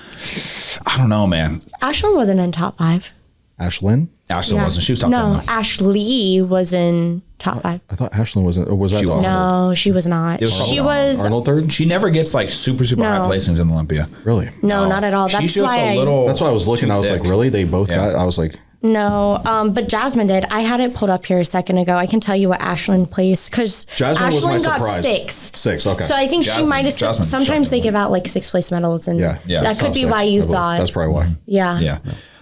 I don't know, man. Ashlyn wasn't in top 5. Ashlyn? Ashlyn wasn't. She was top 10 though. Ashley was in top 5. I thought Ashlyn wasn't. Or was that No, she was not. She was Arnold third? She never gets like super high placings in Olympia. Really? No, not at all. She's just a little. That's why I was looking. I was like, really? They both got. I was like. No, but Jasmine did. I had it pulled up here a second ago. I can tell you what Ashlyn placed because Ashlyn got sixth. Sixth, okay. So I think she might have. Sometimes they give out like 6th place medals, and that could be why you thought. That's probably why. Yeah.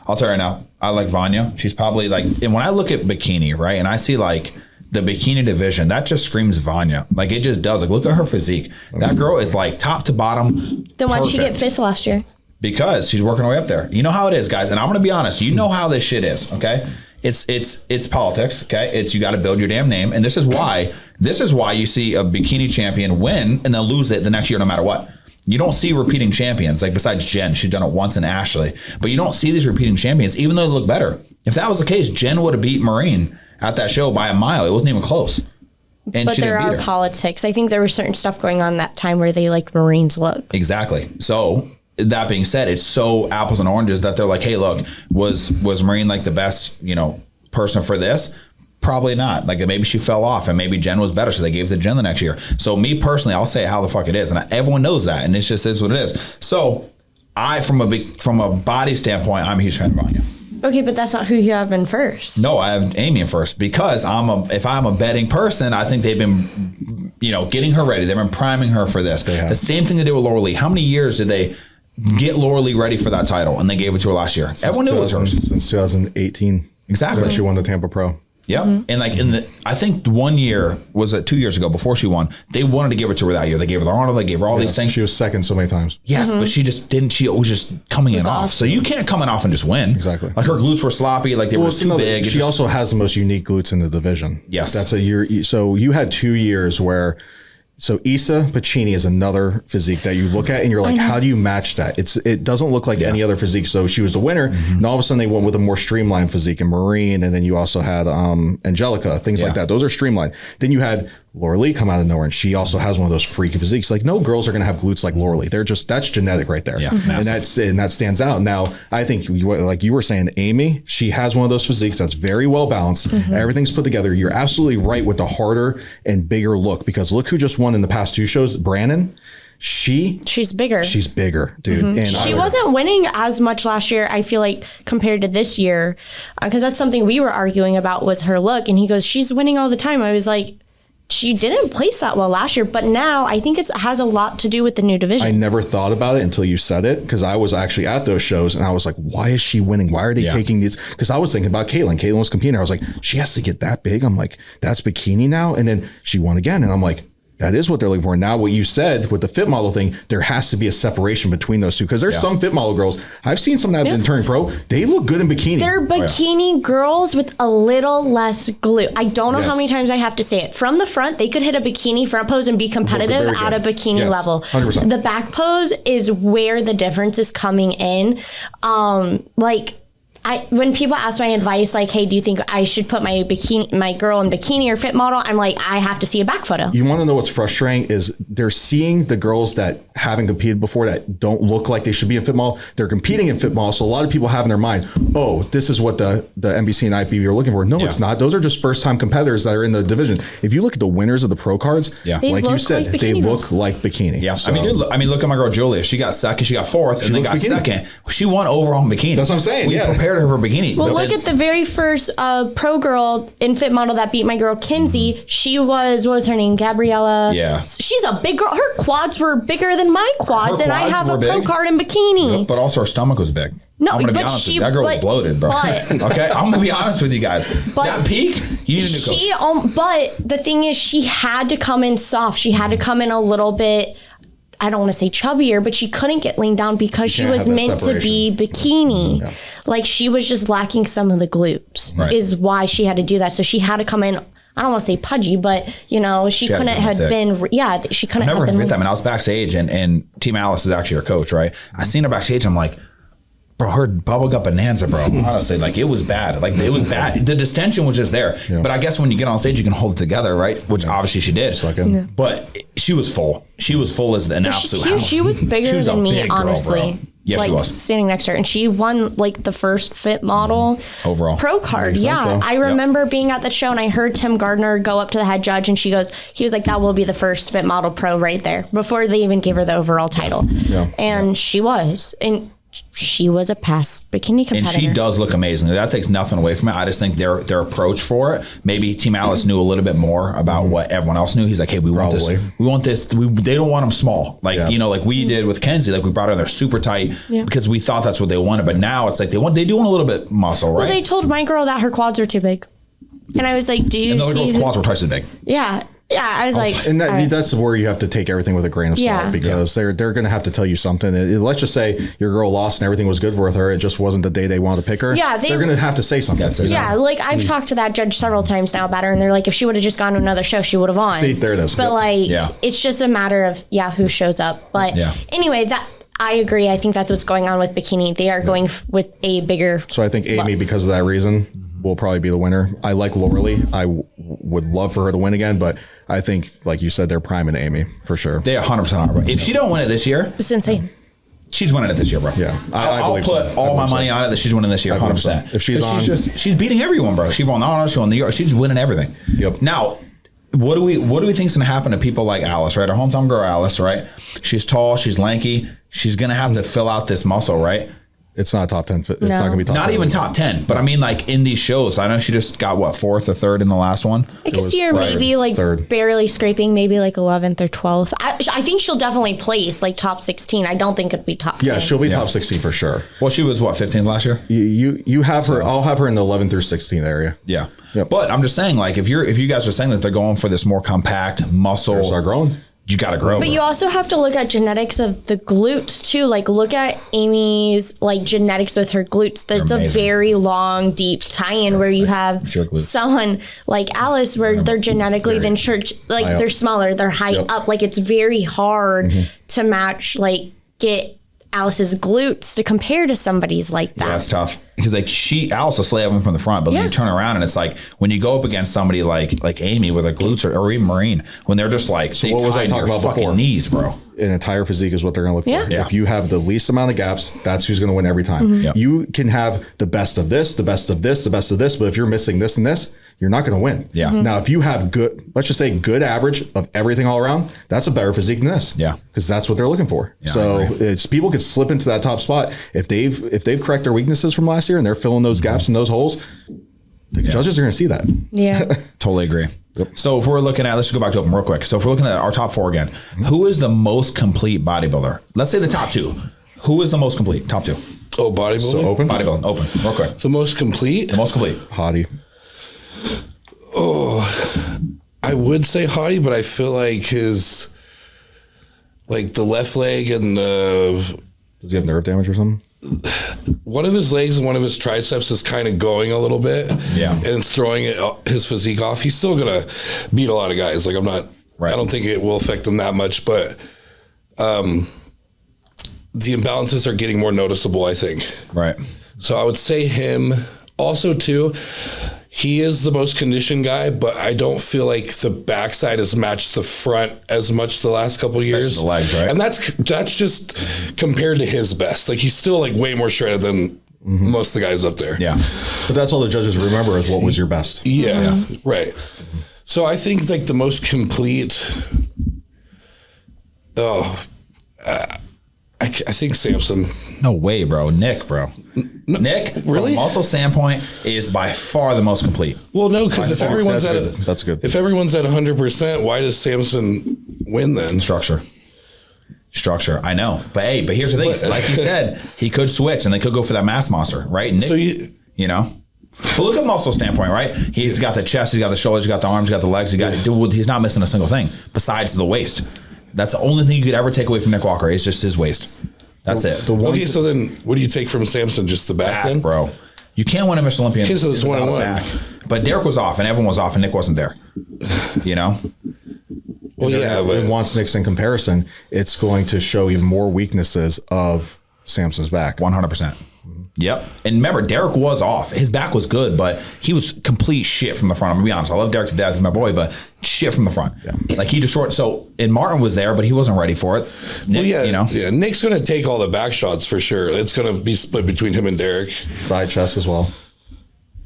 I'll tell you right now. I like Vanya. She's probably like, and when I look at bikini, right, and I see like the bikini division, that just screams Vanya. Like it just does. Like look at her physique. That girl is like top to bottom. Then why'd she get 5th last year? Because she's working her way up there. You know how it is, guys. And I'm going to be honest. You know how this shit is, okay? It's politics, okay? It's you got to build your damn name. And this is why you see a bikini champion win and then lose it the next year no matter what. You don't see repeating champions, like besides Jen. She's done it once in Ashley. But you don't see these repeating champions, even though they look better. If that was the case, Jen would have beat Maureen at that show by a mile. It wasn't even close. And but there are politics. I think there was certain stuff going on that time where they liked Maureen's look. Exactly. So that being said, it's so apples and oranges that they're like, hey, look, was Maureen like the best, you know, person for this? Probably not. Like maybe she fell off and maybe Jen was better. So they gave it to Jen the next year. So me personally, I'll say how the fuck it is. And everyone knows that. And it just is what it is. So from a body standpoint, I'm a huge fan of Vanya. Okay, but that's not who you have in first. No, I have Amy in first because if I'm a betting person, I think they've been, you know, getting her ready. They've been priming her for this. The same thing they did with Laura Lee. How many years did they get Laura Lee ready for that title? And they gave it to her last year. Everyone knew it was hers. Since 2018. Exactly. She won the Tampa Pro. Yep. Mm-hmm. And like I think 1 year, was it 2 years ago before she won, they wanted to give it to her that year. They gave her the Arnold, they gave her all these things. She was second so many times. Yes, but she just didn't, she was just coming in off. So you can't come in off and just win. Exactly. Like her glutes were sloppy, like they were too big. She also has the most unique glutes in the division. Yes. That's a year. So you had 2 years where So Issa Pacini is another physique that you look at and you're like, how do you match that? It doesn't look like any other physique. So she was the winner, and all of a sudden they went with a more streamlined physique in Marine, and then you also had Angelica, things like that. Those are streamlined. Then you had Laura Lee come out of nowhere, and she also has one of those freaky physiques. Like, no girls are going to have glutes like Laura Lee. They're just, that's genetic right there. Yeah, and that stands out. Now, I think like you were saying, Amy, she has one of those physiques that's very well balanced. Everything's put together. You're absolutely right with the harder and bigger look, because look who just won in the past 2 shows, Brannon. She's bigger. She's bigger, dude. And she wasn't winning as much last year, I feel like, compared to this year, because that's something we were arguing about was her look. And he goes, she's winning all the time. I was like, she didn't place that well last year, but now I think it has a lot to do with the new division. I never thought about it until you said it, because I was actually at those shows and I was like, why is she winning? Why are they taking these? Because I was thinking about Caitlin. Caitlin was competing. I was like, she has to get that big. I'm like, that's bikini now. And then she won again. And I'm like, that is what they're looking for. Now, what you said with the fit model thing, there has to be a separation between those two, because there's some fit model girls. I've seen some that have been turning pro. They look good in bikini. They're bikini girls with a little less glute. I don't know how many times I have to say it. From the front, they could hit a bikini front pose and be competitive at a bikini level. 100%. The back pose is where the difference is coming in. When people ask my advice, like, hey, do you think I should put my girl in bikini or fit model? I'm like, I have to see a back photo. You want to know what's frustrating is they're seeing the girls that haven't competed before that don't look like they should be in fit model. They're competing in fit model. So a lot of people have in their mind, oh, this is what the NBC and IPV are looking for. No, it's not. Those are just first time competitors that are in the division. If you look at the winners of the pro cards, like you said, they look like bikini. Yeah. So, I mean, look at my girl Julia. She got second, she got fourth, and then got second. She won overall in bikini. That's what I'm saying. We prepared her for bikini. Well, look at the very first pro girl in fit model that beat my girl Kinsey. She was, what was her name? Gabriella. Yeah. She's a big girl. Her quads were bigger than my quads, and I have a pro big. card in bikini. Yep, but also her stomach was big. No, I'm gonna be but honest with you. That girl was bloated, bro. Okay, I'm gonna be honest with you guys. That peak, you need a new coach. But the thing is, she had to come in soft. She had to come in a little bit, I don't want to say chubbier, but she couldn't get leaned down because she was meant to be bikini. Yeah. Like, she was just lacking some of the glutes, is why she had to do that. So she had to come in, I don't want to say pudgy, but, you know, she couldn't have been, she couldn't have been. I never forget that. I mean, I was backstage and Team Alice is actually her coach, right? I seen her backstage. I'm like, bro, her bubblegum bonanza, bro. Honestly, like, it was bad. Like, it was bad. The distension was just there. Yeah. But I guess when you get on stage, you can hold it together, right? Which obviously she did. But she was full. She was full as an absolute house. She was bigger than me, honestly. Girl, yeah, like, she was standing next to her, and she won like the first fit model overall pro card. Yeah, I remember being at the show, and I heard Tim Gardner go up to the head judge, and he was like, "That will be the first fit model pro right there," before they even gave her the overall title. And she was, and she was a past bikini competitor. And she does look amazing. That takes nothing away from it. I just think their approach for it, maybe Team Alice knew a little bit more about what everyone else knew. He's like, hey, we want this. They don't want them small. Like, you know, like we did with Kenzie, like we brought her there super tight because we thought that's what they wanted. But now it's like they do want a little bit muscle, right? Well, they told my girl that her quads are too big. And I was like, do you see? And those quads were twice as big. Yeah. Yeah, I was like... And that's where you have to take everything with a grain of salt, because they're going to have to tell you something. Let's just say your girl lost and everything was good with her. It just wasn't the day they wanted to pick her. Yeah, they're going to have to say something. Like, I've talked to that judge several times now about her, and they're like, if she would have just gone to another show, she would have won. See, there it is. But it's just a matter of, who shows up. But anyway, I agree. I think that's what's going on with bikini. They are going with a bigger... So I think Amy, because of that reason, will probably be the winner. I like Laura Lee. I would love for her to win again, but I think, like you said, they're priming Amy for sure. They 100% are, bro. If she don't win it this year, it's insane. She's winning it this year, bro. Yeah, I'll put all my money on it that she's winning this year, 100%. If she's on, she's beating everyone, bro. She won honors, she won New York. She's winning everything. Yep. Now, what do we think is going to happen to people like Alice, right? Our hometown girl, Alice, right? She's tall, she's lanky. She's going to have to fill out this muscle, right? It's not top 10. It's not going to be top 10. Not even top 10. But I mean, like, in these shows, I know she just got, fourth or third in the last one? I could see her maybe, like, third. Barely scraping, maybe, like, 11th or 12th. I think she'll definitely place, like, top 16. I don't think it'd be top 10. Yeah, she'll be top 16 for sure. Well, she was, 15th last year? You have her, I'll have her in the 11th through 16th area. Yeah. Yep. But I'm just saying, like, if you guys are saying that they're going for this more compact muscle... Start growing. you got to grow. But you also have to look at genetics of the glutes too. Like look at Amy's like genetics with her glutes. That's a very long, deep tie-in where you have someone like Alice where they're genetically then church like they're smaller, they're high up. Like it's very hard to match like get Alice's glutes to compare to somebody's like that. Yeah, that's tough because like Alice will slay everyone from the front, but then you turn around and it's like when you go up against somebody like Amy with her glutes or even Marine when they're just like so what was I talking about fucking before? Knees, bro. An entire physique is what they're going to look for. Yeah. If you have the least amount of gaps, that's who's going to win every time. You can have the best of this, the best of this, the best of this, but if you're missing this and this, you're not going to win. Yeah. Now, if you have good, let's just say good average of everything all around, that's a better physique than this. Yeah. Because that's what they're looking for. Yeah, so it's people could slip into that top spot if they've corrected their weaknesses from last year and they're filling those gaps and those holes. The judges are going to see that. Yeah. Totally agree. Yep. So if we're looking at, let's just go back to them real quick. So if we're looking at our top 4 again, who is the most complete bodybuilder? Let's say the top 2. Who is the most complete? Top 2. Oh, bodybuilding? So open? Bodybuilding, open, real quick. The most complete? The most complete. Hottie. Oh, I would say Hottie, but I feel like his, like the left leg and Does he have nerve damage or something? one of his legs and one of his triceps is kind of going a little bit. Yeah. And it's throwing his physique off. He's still going to beat a lot of guys. Like I don't think it will affect him that much, but the imbalances are getting more noticeable, I think. Right. So I would say him. Also, too, he is the most conditioned guy, but I don't feel like the backside has matched the front as much the last couple of years. the legs, right? And that's just compared to his best. Like he's still like way more shredded than most of the guys up there. Yeah. But that's all the judges remember is what was your best. Yeah. Right. So I think like the most complete. I think Samson. No way, bro. Nick, bro. Nick, really? from a muscle standpoint, is by far the most complete. Well, no, because if everyone's that's good. If everyone's at 100%, why does Samson win then? Structure. I know. But here's the thing. Like you said, he could switch and they could go for that mass monster, right? Nick, So you know? But look at muscle standpoint, right? He's got the chest, he's got the shoulders, he's got the arms, he's got the legs, he's not missing a single thing besides the waist. That's the only thing you could ever take away from Nick Walker is just his waist. That's it. Okay, so then what do you take from Samson? Just the back then? Bro. You can't win a Mr. Olympian. Okay, so it's 1-1. But Derek was off and everyone was off and Nick wasn't there. You know? Well, yeah, but And once Nick's in comparison, it's going to show even more weaknesses of Samson's back. 100%. Yep. And remember, Derek was off. His back was good, but he was complete shit from the front. I'm going to be honest. I love Derek to death. He's my boy, but shit from the front. Yeah. Like he destroyed. So, and Martin was there, but he wasn't ready for it. Nick, yeah, Nick's going to take all the back shots for sure. It's going to be split between him and Derek. Side chest as well.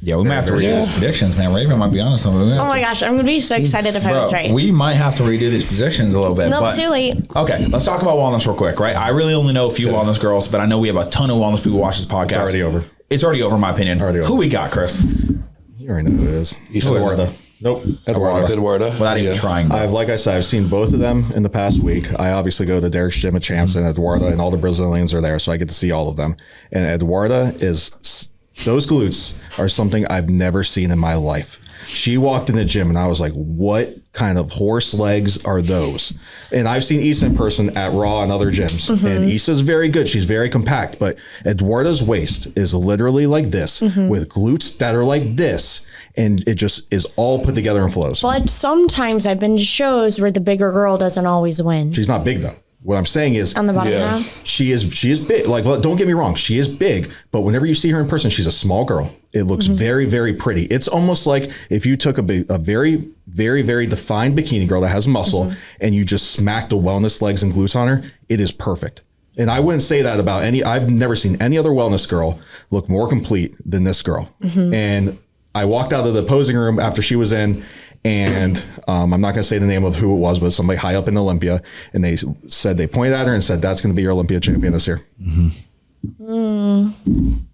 Yeah, we might have to redo these predictions, man. Raven might be honest. Oh my gosh, I'm going to be so excited if I was right. We might have to redo these predictions a little bit. Nope, too late. Okay, let's talk about wellness real quick, right? I really only know a few wellness girls, but I know we have a ton of wellness people watch this podcast. It's already over. It's already over, in my opinion. Who we got, Chris? You already know who it is. Eduardo. Nope. Eduardo. Without even trying. Like I said, I've seen both of them in the past week. I obviously go to Derek's gym at Champs and Eduardo, and all the Brazilians are there, so I get to see all of them. And Eduardo is... Those glutes are something I've never seen in my life. She walked in the gym and I was like, what kind of horse legs are those? And I've seen Issa in person at Raw and other gyms. And Issa's very good. She's very compact. But Eduardo's waist is literally like this with glutes that are like this. And it just is all put together and flows. But sometimes I've been to shows where the bigger girl doesn't always win. She's not big though. What I'm saying is On the bottom half? she is big. Like, well, don't get me wrong. She is big, but whenever you see her in person, she's a small girl. It looks very, very pretty. It's almost like if you took a very, very, very defined bikini girl that has muscle and you just smacked the wellness legs and glutes on her, it is perfect. And I wouldn't say that about I've never seen any other wellness girl look more complete than this girl. And I walked out of the posing room after she was in, and I'm not going to say the name of who it was, but somebody high up in Olympia. And they said, they pointed at her and said, that's going to be your Olympia champion this year.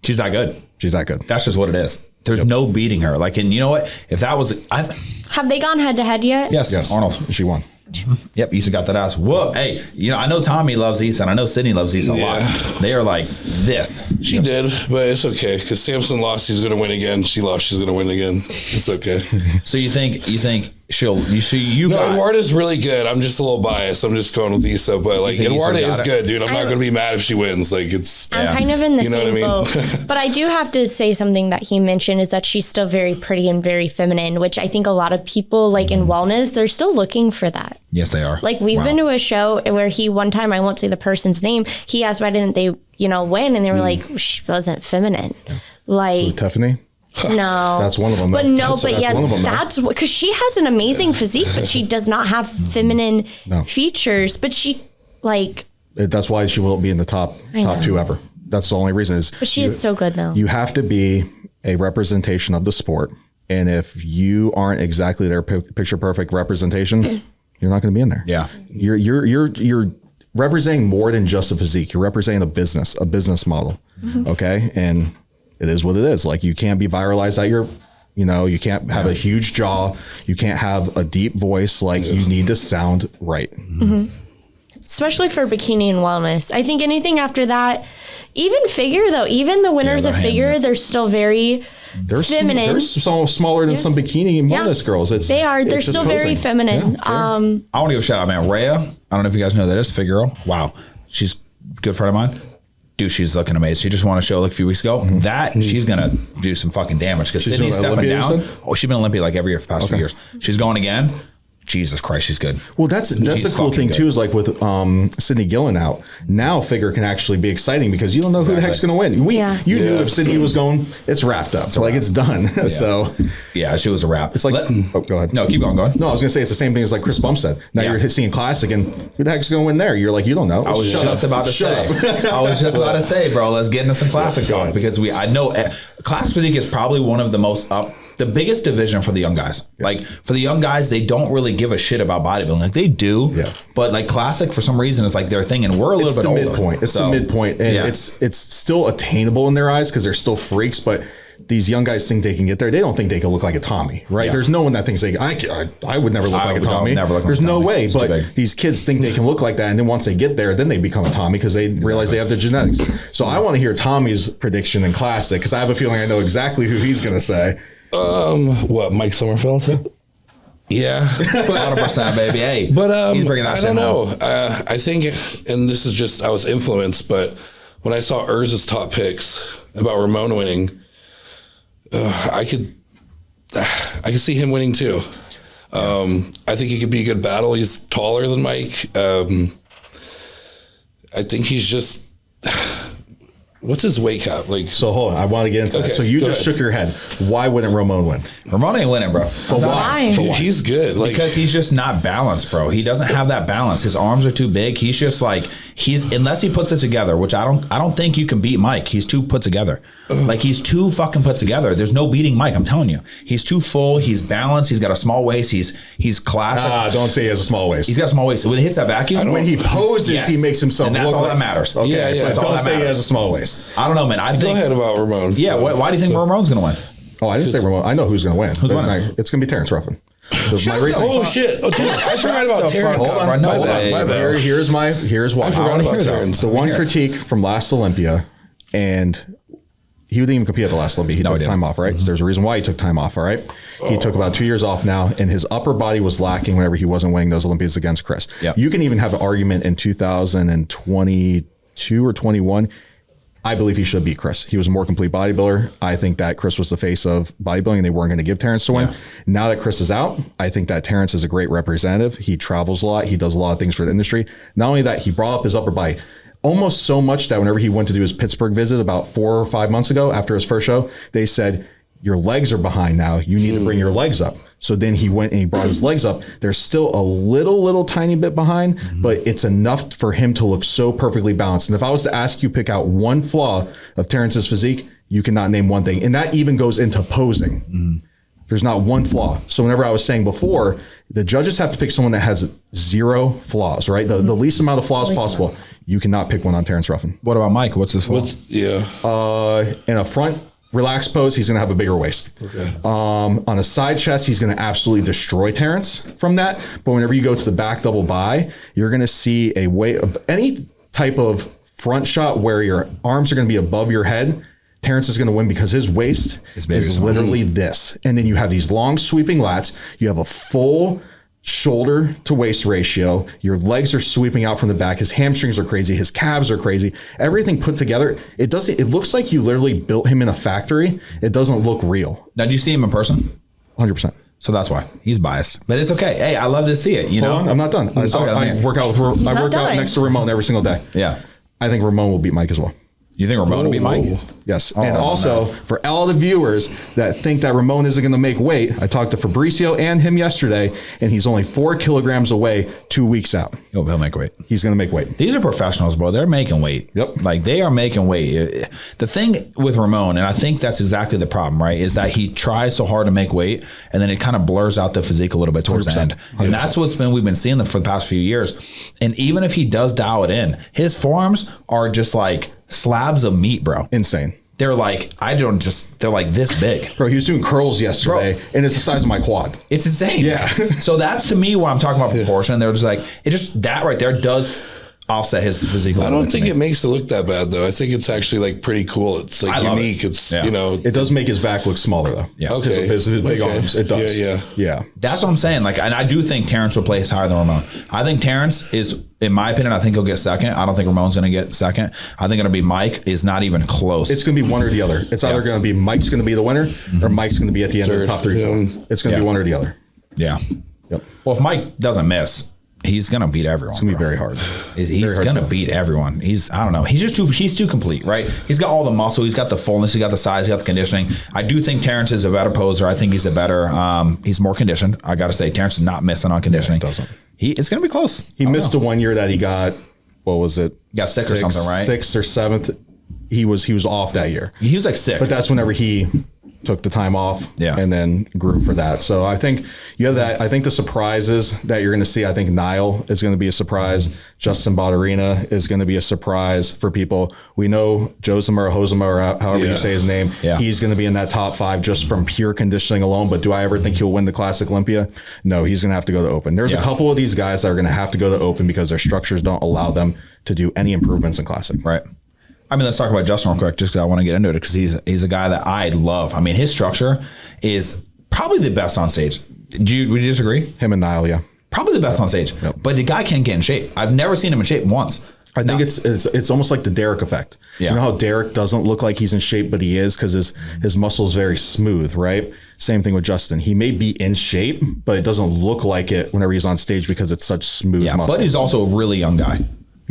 She's that good. She's that good. That's just what it is. There's no beating her. Like, and you know what? If that was, Have they gone head to head yet? yes, Arnold. She won. Yep, Issa got that ass. Whoop. Hey, I know Tommy loves Issa, and I know Sydney loves Issa a lot. They are like this. She did, but it's okay because Samson lost. He's going to win again. She lost. She's going to win again. It's okay. So you think you No, got. Eduarda's really good. I'm just a little biased. I'm just going with Issa, but like think Eduarda Issa's got is it? good, dude. I'm not going to be mad if she wins. Like it's. I'm kind of in the You know same what I mean? boat. But I do have to say something that he mentioned is that she's still very pretty and very feminine, which I think a lot of people like in wellness, they're still looking for that. Yes, they are. Like we've been to a show where one time, I won't say the person's name, he asked why didn't they, win? And they were like, she wasn't feminine. Like, Tiffany. no, That's one of them. But though. no, That's but yeah, one of them, though. that's because she has an amazing physique, but she does not have feminine features. But she like. That's why she won't be in the top two ever. That's the only reason is. But she is so good though. You have to be a representation of the sport, and if you aren't exactly their picture perfect representation, you're not going to be in there. Yeah. You're representing more than just a physique. You're representing a business model. Okay, and it is what it is. Like you can't be viralized at you can't have a huge jaw. You can't have a deep voice. Like you need to sound right. Especially for bikini and wellness. I think anything after that, even figure though, even the winners of figure, they're still very feminine. They're so smaller than some bikini and wellness girls. They're They're just still very posing. feminine. Yeah, sure. I want to give a shout out, man. Rhea, I don't know if you guys know who that is. Figure girl. Wow, she's a good friend of mine. Dude, she's looking amazing. She just won a show like a few weeks ago. She's gonna do some fucking damage because She's Sydney's doing stepping Olympia, you down. said? Oh, she's been Olympia like every year for the past few years. She's going again. Jesus Christ, she's good. Well, that's She's a cool fucking thing good. too. Is like with Sydney Gillen out now, figure can actually be exciting because you don't know who the heck's going to win. You knew if Sydney was going, it's wrapped up. It's done. So Yeah, she was a wrap. it's like, go ahead. No, keep going. Go ahead. No, I was going to say it's the same thing as like Chris Bump said. Now you're seeing Classic, and who the heck's going to win there? You're like, you don't know. I was just about to say. I was just about to say, bro. Let's get into some classic talk because I know classic physique is probably one of the biggest division for the young guys. Like for the young guys, they don't really give a shit about bodybuilding. Like they do, but like classic for some reason is like their thing, and we're a little bit older. Midpoint. It's the midpoint, and it's still attainable in their eyes because they're still freaks, but. These young guys think they can get there. They don't think they can look like a Tommy, right? There's no one that thinks I would never look like a Tommy. There's no way. But these kids think they can look like that, and then once they get there, then they become a Tommy because they realize they have the genetics. So I want to hear Tommy's prediction in classic because I have a feeling I know exactly who he's going to say. What, Mike Sommerfeld? Yeah, 100%, baby. Hey, but he's bringing that I shit don't know. home. I think, and this is just I was influenced, but when I saw Urz's top picks about Ramon winning, I could see him winning too. I think it could be a good battle. He's taller than Mike. I think he's just. What's his weight cap like? So hold on, I want to get into that. So you just shook your head. Why wouldn't Ramon win? Ramon ain't winning, bro. But why? He's good. Like, because he's just not balanced, bro. He doesn't have that balance. His arms are too big. He's just like unless he puts it together, which I don't think you can beat Mike. He's too put together. Like he's too fucking put together. There's no beating Mike. I'm telling you. He's too full. He's balanced. He's got a small waist. He's classic. Don't say he has a small waist. He's got a small waist. When he hits that vacuum, When he poses, he makes himself and that's look all like, that matters. Okay, Yeah. but That's all don't that say he matters. has a small waist. I don't know, man. I go think. ahead about Ramon. Yeah. Why do you think Ramon's going to win? Oh, I didn't say Ramon. I know who's going to win. Who's winning? It's going to be Terrence Ruffin. So my reason- Oh shit! Oh, dude, I forgot about Terrence. Hold on, My no bad, way, my bad. Here's why. I forgot about Terrence. The one critique from last Olympia, and he didn't even compete at the last Olympia. He took time off, right? So there's a reason why he took time off, all right? He took about 2 years off now, and his upper body was lacking whenever he wasn't winning those Olympias against Chris. Yep. You can even have an argument in 2022 or 21. I believe he should beat Chris. He was a more complete bodybuilder. I think that Chris was the face of bodybuilding and they weren't going to give Terrence to win. Yeah. Now that Chris is out, I think that Terrence is a great representative. He travels a lot. He does a lot of things for the industry. Not only that, he brought up his upper body almost so much that whenever he went to do his Pittsburgh visit about 4 or 5 months ago after his first show, they said, your legs are behind now. You need to bring your legs up. So then he went and he brought his legs up. They're still a little tiny bit behind, but it's enough for him to look so perfectly balanced. And if I was to ask you pick out one flaw of Terrence's physique, you cannot name one thing. And that even goes into posing. There's not one flaw. So whenever I was saying before, the judges have to pick someone that has 0 flaws, right? The least amount of flaws possible. You cannot pick one on Terrence Ruffin. What about Mike? What's his flaw? In a front relaxed pose, he's going to have a bigger waist. Okay. On a side chest, he's going to absolutely destroy Terrence from that. But whenever you go to the back double bi, you're going to see any type of front shot where your arms are going to be above your head. Terrence is going to win because his waist is literally this. And then you have these long sweeping lats. You have a full shoulder to waist ratio. Your legs are sweeping out from the back. His hamstrings are crazy. His calves are crazy. Everything put together, it looks like you literally built him in a factory. It doesn't look real. Now, do you see him in person? 100%. So that's why he's biased, but it's okay. Hey, I love to see it. You know, I'm not done. I work out next to Ramon every single day. Yeah. I think Ramon will beat Mike as well. You think Ramon will beat Mike? Yes. And also, for all the viewers that think that Ramon isn't going to make weight, I talked to Fabricio and him yesterday, and he's only 4 kilograms away 2 weeks out. Oh, he'll make weight. He's going to make weight. These are professionals, bro. They're making weight. Yep. Like, they are making weight. The thing with Ramon, and I think that's exactly the problem, right, is that he tries so hard to make weight, and then it kind of blurs out the physique a little bit towards the end. 100%. And that's we've been seeing them for the past few years. And even if he does dial it in, his forearms are just like slabs of meat, bro. Insane. They're like, they're like this big. Bro, he was doing curls yesterday, and it's the size of my quad. It's insane. Yeah. So that's, to me, what I'm talking about proportion. They're just like, that right there does offset his physique. I don't think it makes it look that bad, though. I think it's actually like pretty cool. It's like unique. It's, you know. It does make his back look smaller, though. Yeah. Okay. His big arms. It does. Yeah. That's what I'm saying. Like, and I do think Terrence will place higher than Ramon. I think Terrence is, in my opinion, I think he'll get second. I don't think Ramon's going to get second. I think it'll be Mike is not even close. It's going to be one or the other. It's either going to be Mike's going to be the winner or Mike's going to be at the end of the top 3, 4. It's going to be one or the other. Yeah. Yep. Well, if Mike doesn't miss, he's going to beat everyone. It's going to be very hard. He's going to beat everyone. I don't know. He's too complete, right? He's got all the muscle. He's got the fullness. He's got the size. He's got the conditioning. I do think Terrence is a better poser. I think he's he's more conditioned. I got to say, Terrence is not missing on conditioning. Yeah, doesn't. It's going to be close. He missed the 1 year that he got, what was it? Got sick or something, right? 6th or 7th. He was off that year. He was like sick. But that's whenever he took the time off and then grew for that. So I think you have that. I think the surprises that you're going to see, I think Niall is going to be a surprise. Justin Bodarina is going to be a surprise for people. We know Josema or Hosema or however you say his name. Yeah. He's going to be in that top 5 just from pure conditioning alone. But do I ever think he'll win the Classic Olympia? No, he's going to have to go to Open. There's a couple of these guys that are going to have to go to Open because their structures don't allow them to do any improvements in Classic. Right. I mean, let's talk about Justin real quick, just because I want to get into it, because he's a guy that I love. I mean, his structure is probably the best on stage. Would you disagree? Him and Niall, yeah. Probably the best on stage. Yep. But the guy can't get in shape. I've never seen him in shape once. I think it's almost like the Derek effect. Yeah. You know how Derek doesn't look like he's in shape, but he is because his muscle is very smooth, right? Same thing with Justin. He may be in shape, but it doesn't look like it whenever he's on stage because it's such smooth muscle. But he's also a really young guy.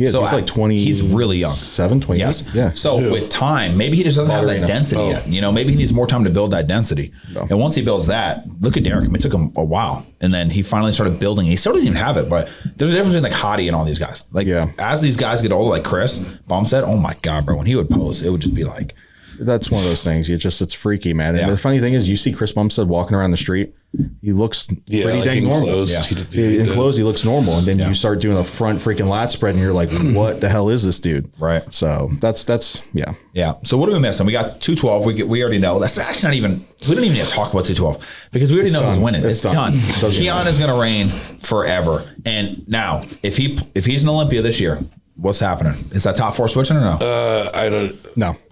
So he's like 20. He's really young. 28. Yes. Yeah. So with time, maybe he just doesn't have that density yet. You know, maybe he needs more time to build that density. No. And once he builds that, look at Derek. I mean, it took him a while, and then he finally started building. He still didn't even have it, but there's a difference between like Hottie and all these guys. Like as these guys get older, like Chris Bumstead, oh my God, bro, when he would pose, it would just be like. That's one of those things. It's freaky, man. And the funny thing is, you see Chris Bumstead walking around the street. He looks pretty dang normal. In clothes, he looks normal. And then you start doing a front freaking lat spread, and you're like, what the hell is this dude? Right. So that's. Yeah. So what are we missing? We got 212. We already know. That's actually not even. We don't even need to talk about 212 because we already know who's winning. It's done. Keon is going to reign forever. And now, if he's an Olympia this year, what's happening? Is that top 4 switching or no? I don't.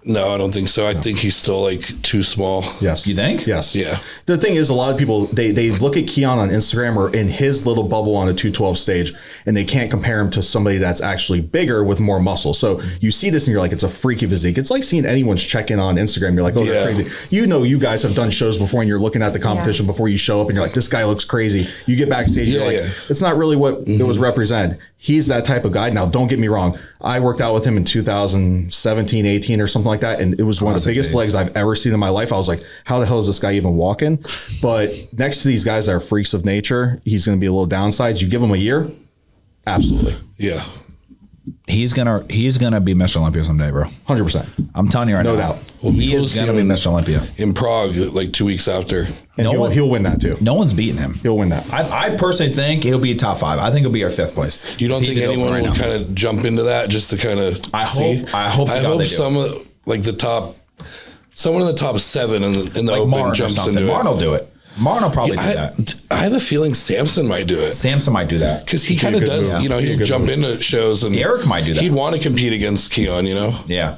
No, I don't think so. I think he's still like too small. Yes. You think? Yes. Yeah. The thing is, a lot of people, they look at Keon on Instagram or in his little bubble on a 212 stage, and they can't compare him to somebody that's actually bigger with more muscle. So you see this and you're like, it's a freaky physique. It's like seeing anyone's check-in on Instagram. You're like, oh, they're crazy. You know, you guys have done shows before and you're looking at the competition before you show up and you're like, this guy looks crazy. You get backstage, you're like, it's not really what it was represented. He's that type of guy. Now, don't get me wrong. I worked out with him in 2017, 18 or something like that. And it was one of the biggest legs I've ever seen in my life. I was like, how the hell is this guy even walking? But next to these guys that are freaks of nature, he's going to be a little downsides. You give him a year. Absolutely. Yeah. He's gonna be Mr. Olympia someday, bro. 100%. I'm telling you right now. No doubt. Well, he is gonna be Mr. Olympia in Prague like 2 weeks after. And he'll win that too. No one's beating him. He'll win that. I personally think he'll be top 5. I think he'll be our 5th place. You don't think anyone will kind of jump into that just to kind of? I hope some of like the top, someone in the top 7 in the like Open Martin jumps into Martin will do it. Martin will probably do that. I have a feeling Samson might do it. Samson might do that. Because he kind of does, you know, he'd jump into shows and Derek might do that. He'd want to compete against Keon, you know? Yeah.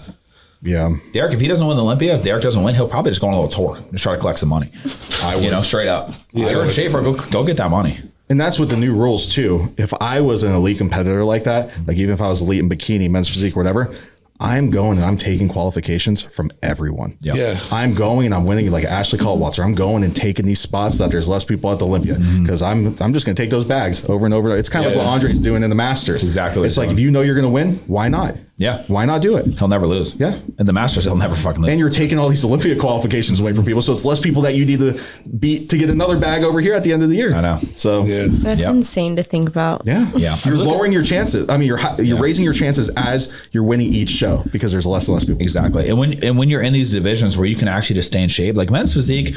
Yeah. Derek, if he doesn't win the Olympia, if Derek doesn't win, he'll probably just go on a little tour, just try to collect some money. Straight up. Yeah. You're in shape, bro. Go get that money. And that's with the new rules too. If I was an elite competitor like that, like even if I was elite in bikini, men's physique, whatever, I'm going and I'm taking qualifications from everyone. Yeah. I'm going and I'm winning like Ashley Caldwalter. I'm going and taking these spots that there's less people at the Olympia because I'm just going to take those bags over and over. It's kind of like what Andre's doing in the Masters. Exactly what It's he's like doing. if you know you're going to win, why not? Yeah. Why not do it? He'll never lose. Yeah. And the Masters, he'll never fucking lose. And you're taking all these Olympia qualifications away from people. So it's less people that you need to beat to get another bag over here at the end of the year. I know. So Yeah. That's Yep. insane to think about. yeah. Yeah. You're lowering your chances. I mean, you're raising your chances as you're winning each show because there's less and less people. Exactly. And when you're in these divisions where you can actually just stay in shape, like men's physique,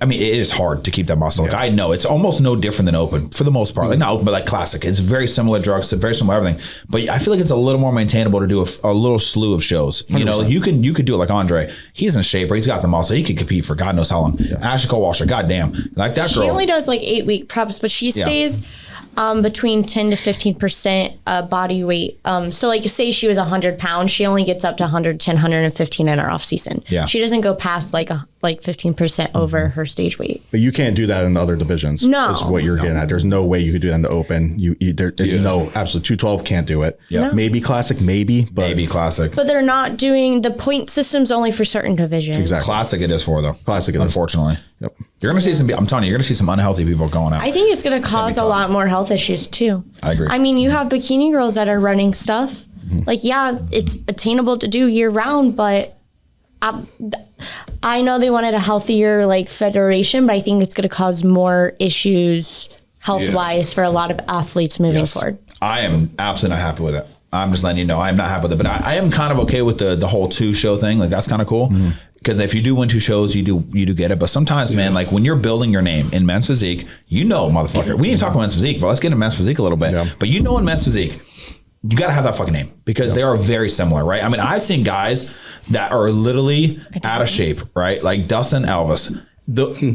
I mean, it is hard to keep that muscle. Like I know it's almost no different than open for the most part. Like not open, but like classic. It's very similar drugs, very similar everything. But I feel like it's a little more maintainable to do a little slew of shows. You know, you could do it like Andre. He's in shape, or he's got the muscle. He could compete for God knows how long. Ashley Caldwalter, goddamn, like that girl. She only does like 8-week preps, but she stays between 10 to 15% body weight. So like say she was 100 pounds, she only gets up to 110, 115 in her off season. Yeah. She doesn't go past like 15% over her stage weight. But you can't do that in the other divisions. No. Is what you're getting at. There's no way you could do that in the open. No, absolutely. 212 can't do it. Yeah. No. Maybe classic, maybe, but Maybe classic. But they're not doing the point systems only for certain divisions. exactly. Classic it is for though. Classic it is. Unfortunately. Yep. You're gonna see some. I'm telling you, you're gonna see some unhealthy people going out. I think it's going to cause a tough. lot more health issues too. I agree. I mean, you have bikini girls that are running stuff. Like, yeah, it's attainable to do year round, but I know they wanted a healthier like federation, but I think it's going to cause more issues health wise for a lot of athletes moving forward. I am absolutely not happy with it. I'm just letting you know I'm not happy with it, but I am kind of okay with the whole 2 show thing. Like that's kind of cool because if you do win 2 shows, you do get it. But sometimes, man, like when you're building your name in men's physique, motherfucker. We ain't talking men's physique, but let's get into men's physique a little bit. Yeah. But in men's physique, you got to have that fucking name because they are very similar, right? I mean, I've seen guys that are literally out of shape, right? Like Dustin Elvis.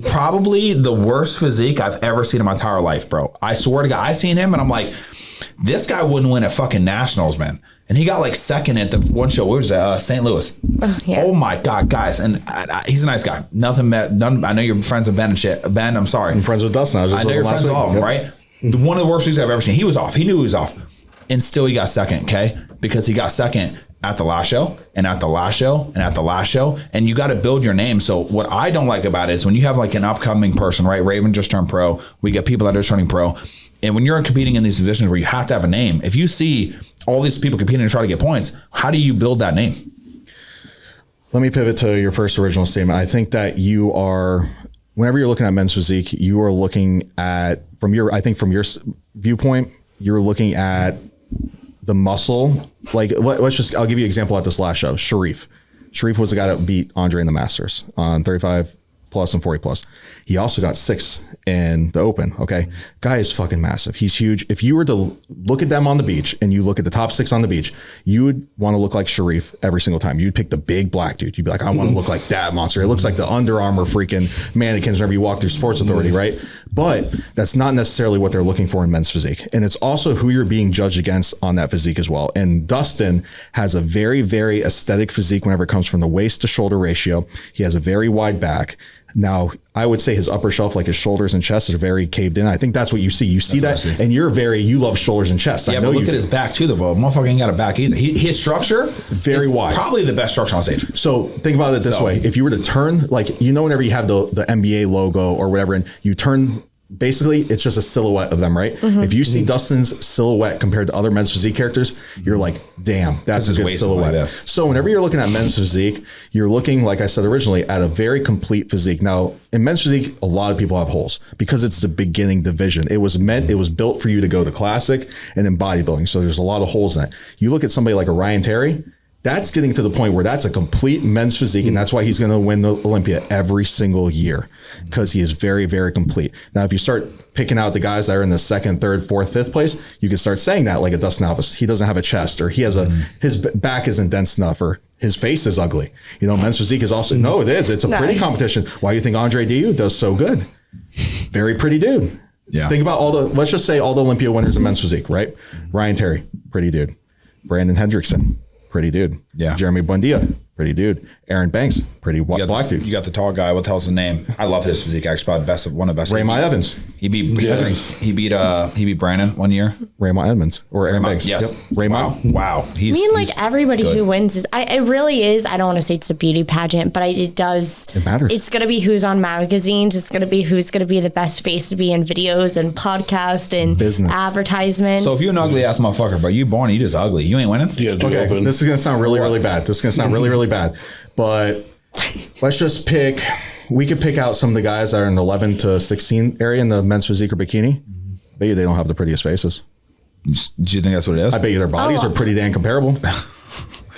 Probably the worst physique I've ever seen in my entire life, bro. I swear to God, I seen him and I'm like, this guy wouldn't win at fucking nationals, man. And he got like second at the one show. Where was that? St. Louis. Oh my God, guys. And he's a nice guy. None. I know you're friends with Ben and shit. Ben, I'm sorry. I'm friends with Dustin. I know you're friends with all of them, right? One of the worst physiques I've ever seen. He was off. He knew he was off. And still he got second, okay? Because he got second at the last show and at the last show and at the last show. And you got to build your name. So what I don't like about it is when you have like an upcoming person, right? Raven just turned pro. We get people that are just turning pro. And when you're competing in these divisions where you have to have a name, if you see all these people competing to try to get points, how do you build that name? Let me pivot to your first original statement. I think that you are, whenever you're looking at men's physique, you are looking at, from your viewpoint, you're looking at the muscle. Like, I'll give you an example at this last show. Sharif was the guy that beat Andre in the Masters on 35 plus and 40 plus. He also got 6 in the open. Okay. Guy is fucking massive. He's huge. If you were to look at them on the beach and you look at the top 6 on the beach, you would want to look like Sharif every single time. You'd pick the big black dude. You'd be like, I want to look like that monster. It looks like the Under Armour freaking mannequins whenever you walk through Sports Authority, right? But that's not necessarily what they're looking for in men's physique. And it's also who you're being judged against on that physique as well. And Dustin has a very, very aesthetic physique whenever it comes from the waist to shoulder ratio. He has a very wide back. Now, I would say his upper shelf, like his shoulders and chest, are very caved in. I think that's what you see. You see that, and you love shoulders and chest. Yeah, I know but look at his back too, though, bro. Motherfucker ain't got a back either. His structure, very wide. Probably the best structure on stage. So think about it this way. If you were to turn, like, whenever you have the NBA logo or whatever, and you turn, basically, it's just a silhouette of them, right? Mm-hmm. If you see Dustin's silhouette compared to other men's physique characters, you're like, damn, that's a good silhouette. Like so whenever you're looking at men's physique, you're looking, like I said originally, at a very complete physique. Now, in men's physique, a lot of people have holes because it's the beginning division. It was built for you to go to classic and then bodybuilding. So there's a lot of holes in it. You look at somebody like a Ryan Terry, that's getting to the point where that's a complete men's physique, and that's why he's going to win the Olympia every single year because he is very, very complete. Now, if you start picking out the guys that are in the 2nd, 3rd, 4th, 5th place, you can start saying that, like a Dustin Elvis. He doesn't have a chest, or he has his back isn't dense enough, or his face is ugly. Men's physique is also, no, it is. It's a pretty competition. Why do you think Andre Diu does so good? Very pretty dude. Yeah. Think about let's just say all the Olympia winners in men's physique, right? Ryan Terry, pretty dude. Brandon Hendrickson, pretty dude. Yeah. Jeremy Buendia, pretty dude. Aaron Banks, pretty black dude. You got the tall guy. What the hell's his name? I love his physique. Actually, probably one of the best. Raymond Evans. He beat Brandon one year. Raymond Edmonds or Aaron Banks. Yes. Yep. Raymond. Wow. I mean, like everybody who wins is, it really is. I don't want to say it's a beauty pageant, but it does. It matters. It's going to be who's on magazines. It's going to be who's going to be the best face to be in videos and podcasts and business advertisements. So if you're an ugly ass motherfucker, but you born, you just ugly. You ain't winning. Yeah, do open. This is going to sound really, really bad. This is going to sound really, really bad. But let's just pick. We could pick out some of the guys that are in the 11 to 16 area in the men's physique or bikini. Bet you they don't have the prettiest faces. Do you think that's what it is? I bet you their bodies are pretty damn comparable.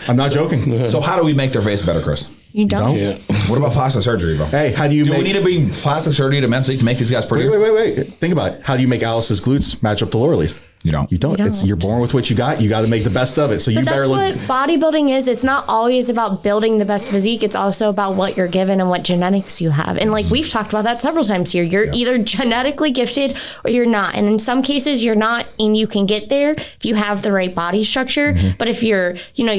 I'm not joking. So how do we make their face better, Chris? you don't. Yeah. What about plastic surgery, bro? Hey, how do you Do make... we need to be plastic surgery to men's physique to make these guys prettier? Wait. Think about it. How do you make Alice's glutes match up to Laurel's? You don't. You don't. You're born with what you got. You got to make the best of it. So you But better that's look... what bodybuilding is. It's not always about building the best physique. It's also about what you're given and what genetics you have. And like we've talked about that several times here. You're either genetically gifted or you're not. And in some cases you're not, and you can get there if you have the right body structure. But if your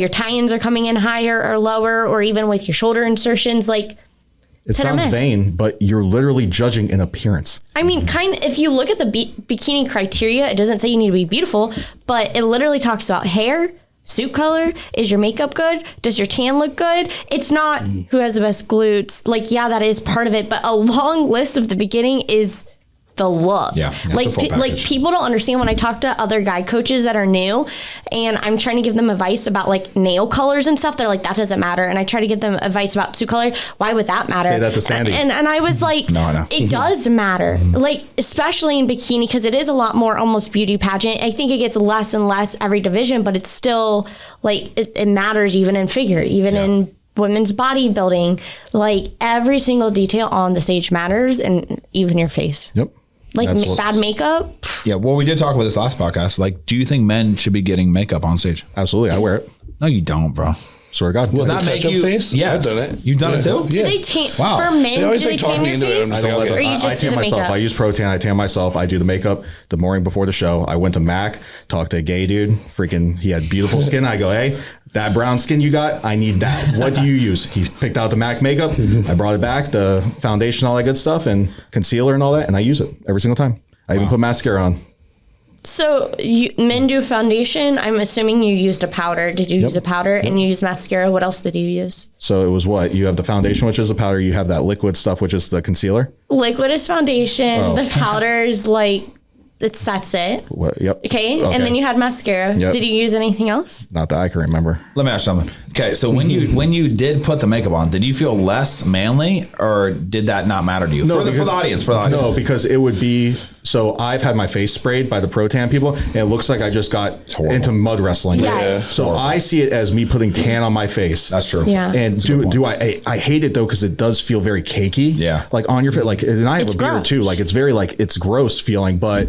tie-ins are coming in higher or lower, or even with your shoulder insertions, like It hit or sounds miss. vain, but you're literally judging an appearance. I mean, if you look at the bikini criteria, it doesn't say you need to be beautiful, but it literally talks about hair, suit color, is your makeup good, does your tan look good? It's not who has the best glutes. Like, yeah, that is part of it, but a long list of the beginning is the look. Yeah, that's like the full like package. people don't understand when I talk to other guy coaches that are new and I'm trying to give them advice about like nail colors and stuff. They're like, that doesn't matter. And I try to give them advice about suit color. Why would that matter? Say that to Sandy. And I was like, No, I know. it does matter. Like, especially in bikini, because it is a lot more almost beauty pageant. I think it gets less and less every division, but it's still like, it matters even in figure, even in women's bodybuilding. Like, every single detail on the stage matters, and even your face. Yep. Like That's what- bad makeup. Yeah, well, we did talk about this last podcast. Like, do you think men should be getting makeup on stage? Absolutely. I wear it. No, you don't, bro. Swear to God. What, Does the that make touch-up you face? Yes. I've done it. You've done it Yeah. too? Do Yeah. they tan Wow. for men? They always do they like talk tan me your into it. face? I'm just like, okay. Or you I just do tan the myself. makeup? I use Pro Tan. I tan myself. I do the makeup the morning before the show. I went to Mac, talked to a gay dude. Freaking, he had beautiful skin. I go, hey, that brown skin you got, I need that. What do you use? He picked out the Mac makeup. I brought it back, the foundation, all that good stuff, and concealer and all that, and I use it every single time. I even put mascara on. So men do foundation. I'm assuming you used a powder. Did you use a powder and you use mascara? What else did you use? So it was what? You have the foundation, which is the powder. You have that liquid stuff, which is the concealer. Liquid is foundation. The powder is like, it sets it. What? Yep. Okay. And then you had mascara. Yep. Did you use anything else? Not that I can remember. Let me ask you something. Okay, so when you did put the makeup on, did you feel less manly, or did that not matter to you? For the audience. No, because it would be. So I've had my face sprayed by the Pro Tan people, and it looks like I just got into mud wrestling. Yes. So I see it as me putting tan on my face. That's true. Yeah. And I hate it though, because it does feel very cakey. Yeah. Like on your face, like, and I have It's a beard gross. too. Like it's very like it's gross feeling, but.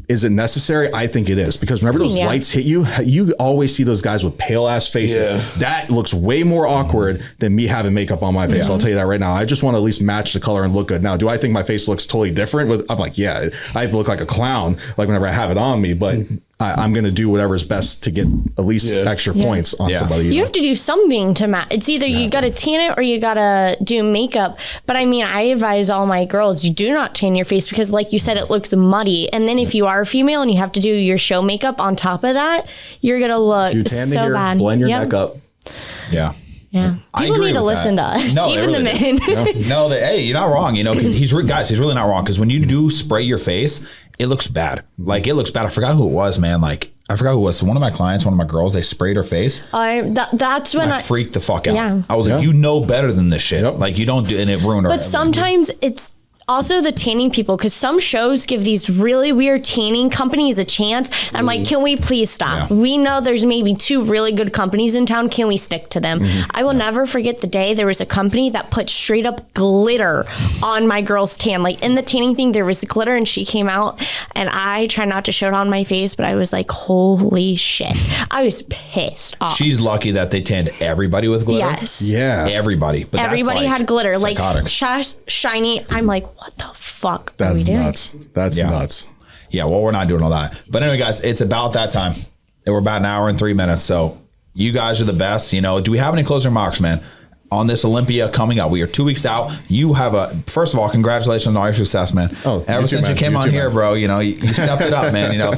Is it necessary? I think it is, because whenever those Yeah. lights hit you, you always see those guys with pale ass faces. Yeah. That looks way more awkward than me having makeup on my face. I'll tell you that right now. I just want to at least match the color and look good. Now, do I think my face looks totally different? I'm like, yeah, I look like a clown, like whenever I have it on me, but I'm going to do whatever's best to get at least extra points on somebody. You have to do something to match. It's either you got to tan it or you got to do makeup. But I mean, I advise all my girls, you do not tan your face, because like you said, it looks muddy. And then if you are a female and you have to do your show makeup on top of that, you're going to look do tan the so hair, bad. blend your Yep. neck up. Yeah. Yeah. I People agree need to with listen that. to us. No, they Even the really men. No, hey, you're not wrong. You know, 'cause he's really not wrong, because when you do spray your face, it looks bad. Like, it looks bad. I forgot who it was, man. Like, I forgot who it was. So one of my clients, one of my girls, they sprayed her face. That's when I freaked the fuck out. Yeah. I was like, you know better than this shit. Like, you don't do, and it ruined her. But sometimes it's also the tanning people, because some shows give these really weird tanning companies a chance. I'm like, can we please stop? Yeah. We know there's maybe 2 really good companies in town. Can we stick to them? I will never forget the day there was a company that put straight up glitter on my girl's tan. Like, in the tanning thing, there was glitter, and she came out, and I try not to show it on my face, but I was like, holy shit. I was pissed off. She's lucky that they tanned everybody with glitter. Yes. Yeah. Everybody. But Everybody that's, like, had glitter, psychotic. like shiny. I'm like, what the fuck are we That's doing? nuts. That's nuts. Yeah, well, we're not doing all that. But anyway, guys, it's about that time. And we're about an hour and 3 minutes. So You guys are the best. You know, do we have any closing remarks, man, on this Olympia coming up? We are 2 weeks out. You have first of all, congratulations on all your success, man. Oh, ever since you came on here, bro, you know, you stepped it up, man. You know,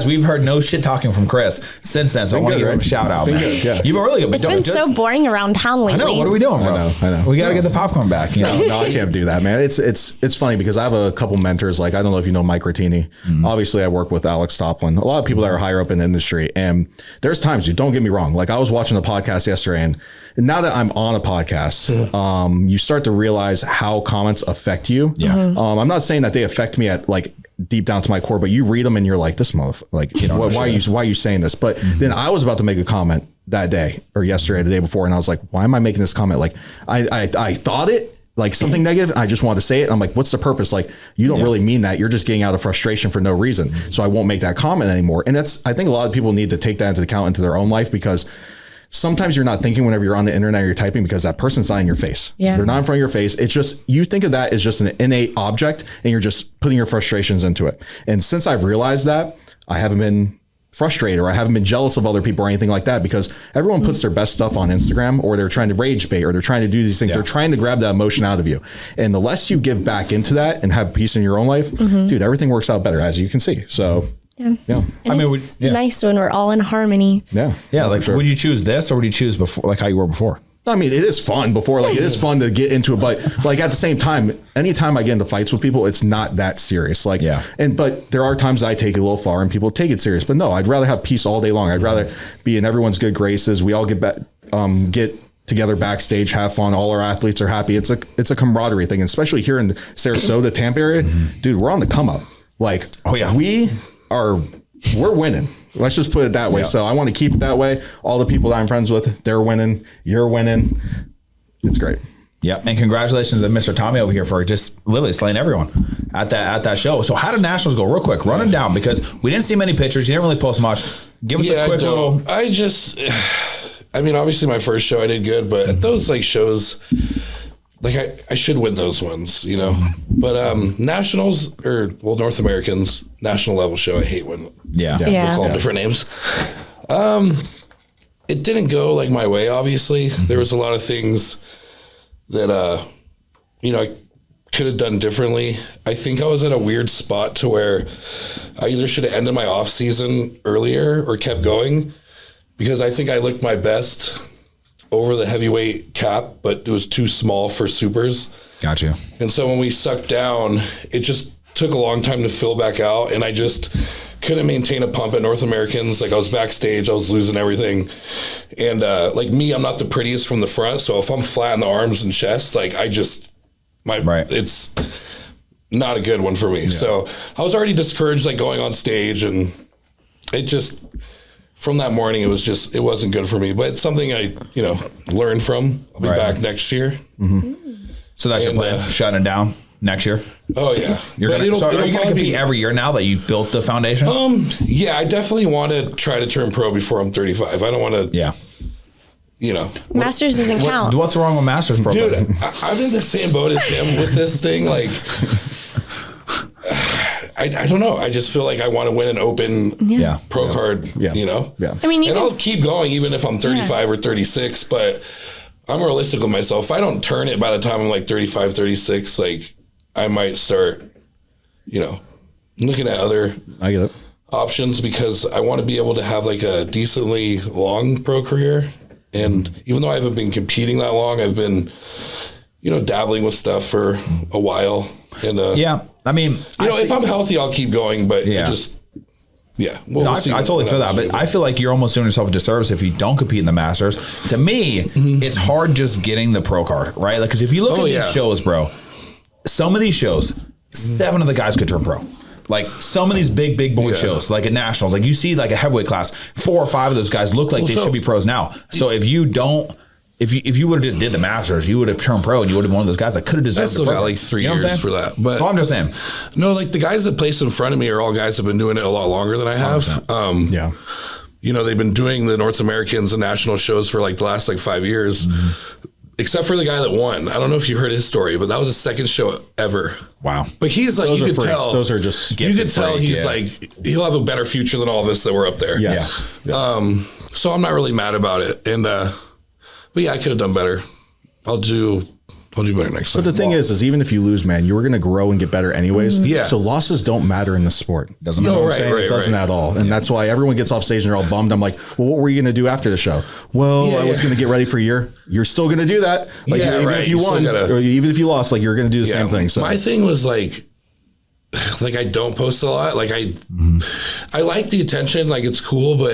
we've heard no shit talking from Chris since then. So I want to give him a shout out, man. Good, yeah. You've been really good. It's been so boring around town lately. I know. What are we doing, bro? I know. We got to get the popcorn back. You know? No, I can't do that, man. It's funny because I have a couple mentors. Like, I don't know if you know Mike Rattini. Obviously, I work with Alex Toplin. A lot of people that are higher up in the industry. And there's times, dude, don't get me wrong. Like, I was watching a podcast yesterday, and now that I'm on a podcast, you start to realize how comments affect you. Yeah. I'm not saying that they affect me at like deep down to my core, but you read them and you're like, this motherfucker, like, you know, why are you saying this? But then I was about to make a comment that day or yesterday, the day before, and I was like, why am I making this comment? Like, I thought it like something negative. I just wanted to say it. I'm like, what's the purpose? Like, you don't really mean that. You're just getting out of frustration for no reason. So I won't make that comment anymore. And I think a lot of people need to take that into account into their own life, because sometimes you're not thinking whenever you're on the internet or you're typing, because that person's not in your face. Yeah. They're not in front of your face. It's just, you think of that as just an innate object and you're just putting your frustrations into it. And since I've realized that, I haven't been frustrated or I haven't been jealous of other people or anything like that, because everyone puts their best stuff on Instagram, or they're trying to rage bait, or they're trying to do these things. They're trying to grab that emotion out of you. And the less you give back into that and have peace in your own life, dude, everything works out better, as you can see. So Yeah. I mean, it's nice when we're all in harmony. yeah. Like, would you choose this or would you choose before, like how you were before? I mean, it is fun before, like, it is fun to get into it, but like at the same time, anytime I get into fights with people, it's not that serious. Like, but there are times I take it a little far and people take it serious, but no, I'd rather have peace all day long. I'd rather be in everyone's good graces. We all get together backstage, have fun. All our athletes are happy. It's a camaraderie thing, and especially here in Sarasota, Tampa area, dude, we're on the come up. Like, we're winning. Let's just put it that way. So I want to keep it that way. All the people that I'm friends with, they're winning. You're winning. It's great. Yeah, and congratulations to Mr. Tommy over here for just literally slaying everyone at that show. So how did Nationals go? Real quick, run it down, because we didn't see many pictures. You didn't really post much. Give us a quick little. I mean, obviously my first show I did good, but at those like shows, like I should win those ones, you know. But Nationals, or North Americans, national level show, I hate when we'll call them different names. It didn't go like my way, obviously. There was a lot of things that I could have done differently. I think I was at a weird spot to where I either should have ended my off season earlier or kept going, because I think I looked my best over the heavyweight cap, but it was too small for supers. Got you. And so when we sucked down, it just took a long time to fill back out, and I just couldn't maintain a pump at North Americans. Like, I was backstage, I was losing everything. And like me, I'm not the prettiest from the front, so if I'm flat in the arms and chest, like it's not a good one for me. Yeah. So I was already discouraged, like going on stage, and it just, from that morning, it wasn't good for me. But it's something I, learned from. I'll be back next year. Mm-hmm. So that's your plan, shutting it down next year? Oh yeah. Are you going to compete every year now that you've built the foundation? Yeah, I definitely want to try to turn pro before I'm 35. I don't want to. Yeah. Masters doesn't count. What's wrong with Masters pro? Dude, I'm in the same boat as him with this thing. Like, I don't know. I just feel like I want to win an open pro card, Yeah. I mean, and I'll keep going even if I'm 35 or 36, but I'm realistic with myself. If I don't turn it by the time I'm like 35, 36, like, I might start, looking at other options, because I want to be able to have like a decently long pro career. And even though I haven't been competing that long, I've been, dabbling with stuff for a while. And I mean, if I'm healthy, I'll keep going. But I totally feel that. But I feel like you're almost doing yourself a disservice if you don't compete in the Masters. To me, it's hard just getting the pro card, right? Like, because if you look at these shows, bro, some of these shows, 7 of the guys could turn pro. Like, some of these big boy shows, like at Nationals, like you see like a heavyweight class, 4 or 5 of those guys look like they should be pros now. So if you don't, if you would have just did the Masters, you would have turned pro and you would have been one of those guys that could have deserved. I still got like 3 years for that. But I'm just saying. No, like the guys that placed in front of me are all guys that have been doing it a lot longer than I have. They've been doing the North Americans and national shows for like the last like 5 years. Except for the guy that won. I don't know if you heard his story, but that was his second show ever. Wow. But he's like, those you are could freaks. tell. Those are just you could tell he's like, he'll have a better future than all of us that were up there. Yes. So I'm not really mad about it. And, but yeah, I could have done better. I'll do better next time. But the thing is even if you lose, man, you were going to grow and get better anyways. Yeah. So losses don't matter in the sport. Doesn't matter. It doesn't at all. And that's why everyone gets off stage and they're all bummed. I'm like, well, what were you going to do after the show? Well, I was going to get ready for a year. You're still going to do that. Like, even if you won or even if you lost, like, you're going to do the same thing. So my thing was like I don't post a lot. Like I like the attention. Like it's cool, but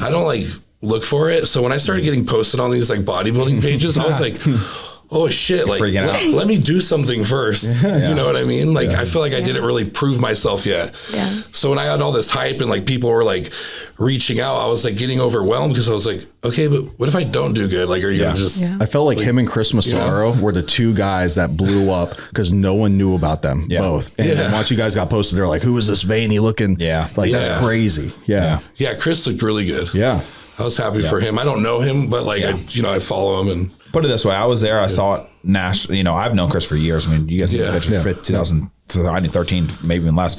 I don't like look for it. So when I started getting posted on these like bodybuilding pages, I was like, oh shit, like let me do something first. You know what I mean? Like I feel like I didn't really prove myself yet. Yeah. So when I got all this hype and like people were like reaching out, I was like getting overwhelmed because I was like, okay, but what if I don't do good? Like, are you gonna just? I felt like him and Chris Massaro were the two guys that blew up because no one knew about them both. And then once you guys got posted, they're like, who is this veiny looking? Yeah. Like that's crazy. Yeah. Yeah. Chris looked really good. Yeah. I was happy for him. I don't know him, but like I follow him and. Put it this way, I was there. I saw it nationally. You know, I've known Chris for years. I mean, you guys see the picture, 2013, maybe even less.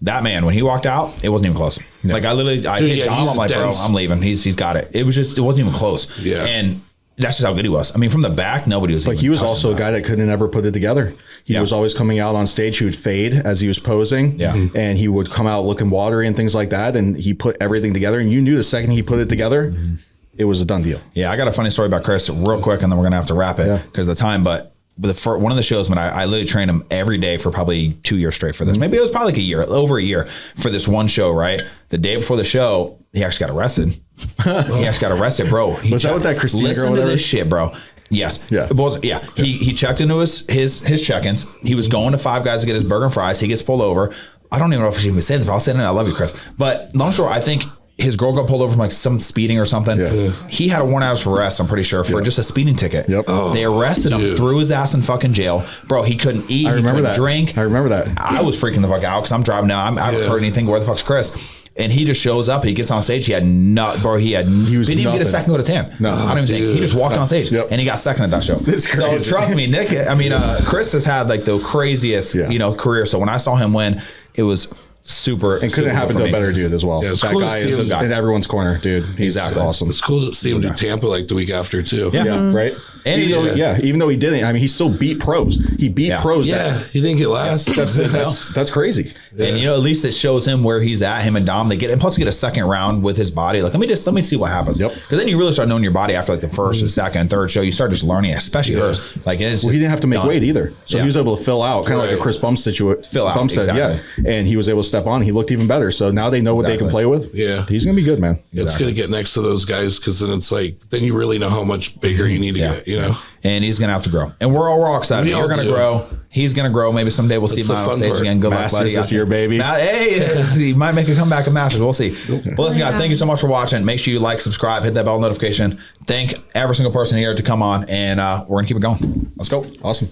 That man, when he walked out, it wasn't even close. Yeah. Like I hit Dom. I'm like, dense. Bro, I'm leaving. He's got it. It wasn't even close. Yeah. And that's just how good he was. I mean, from the back, nobody was. Like he was also a guy that couldn't ever put it together. He was always coming out on stage. He would fade as he was posing. Yeah. And he would come out looking watery and things like that. And he put everything together. And you knew the second he put it together, it was a done deal. Yeah, I got a funny story about Chris real quick, and then we're going to have to wrap it because of the time. But one of the shows when I literally trained him every day for probably 2 years straight for this. Maybe it was probably like a year, over a year for this one show, right? The day before the show, he actually got arrested. He actually got arrested, bro. Was that with that Christina girl? Listen to this shit, bro. Yes. Yeah. He checked into his check-ins. He was going to Five Guys to get his burger and fries. He gets pulled over. I don't even know if she even said this, but I'll say it. I love you, Chris. But long story, I think his girl got pulled over from like some speeding or something. Yeah. He had a warrant out for arrest, I'm pretty sure, for just a speeding ticket. Yep. They arrested him, threw his ass in fucking jail. Bro, he couldn't eat, he couldn't drink. I remember that. I was freaking the fuck out because I'm driving down. I haven't heard anything. Where the fuck's Chris? And he just shows up. He gets on stage. He didn't even get a second go to 10. No, I don't even think. He just walked on stage and he got second at that show. That's crazy. So trust me, Nick. I mean, Chris has had like the craziest, career. So when I saw him win, it was super. And couldn't happen to a better dude as well. Yeah, that cool guy is in everyone's corner, dude. He's awesome. It's cool to see him do Tampa like the week after too. Yeah, right. And even though he didn't, I mean, he still beat pros. He beat pros. Yeah, you think it lasts? That's crazy. Yeah. And at least it shows him where he's at. Him and Dom, and plus you get a second round with his body. Like let me see what happens. Yep. Because then you really start knowing your body after like the first, and second, and third show. You start just learning, especially hers. Like he didn't have to make weight either, so he was able to fill out, kind of like a Chris Bump situation. Fill out, exactly. And he was able to step on. He looked even better. So now they know what they can play with. Yeah, he's gonna be good, man. It's gonna get next to those guys because then it's like then you really know how much bigger you need to get. You know. And he's going to have to grow. And we're all excited. You're going to grow. He's going to grow. Maybe someday we'll see him on stage again. Good luck, buddy. This year, baby. Hey, he might make a comeback at Masters. We'll see. Okay. Well, listen, guys, thank you so much for watching. Make sure you like, subscribe, hit that bell notification. Thank every single person here to come on, and we're going to keep it going. Let's go. Awesome.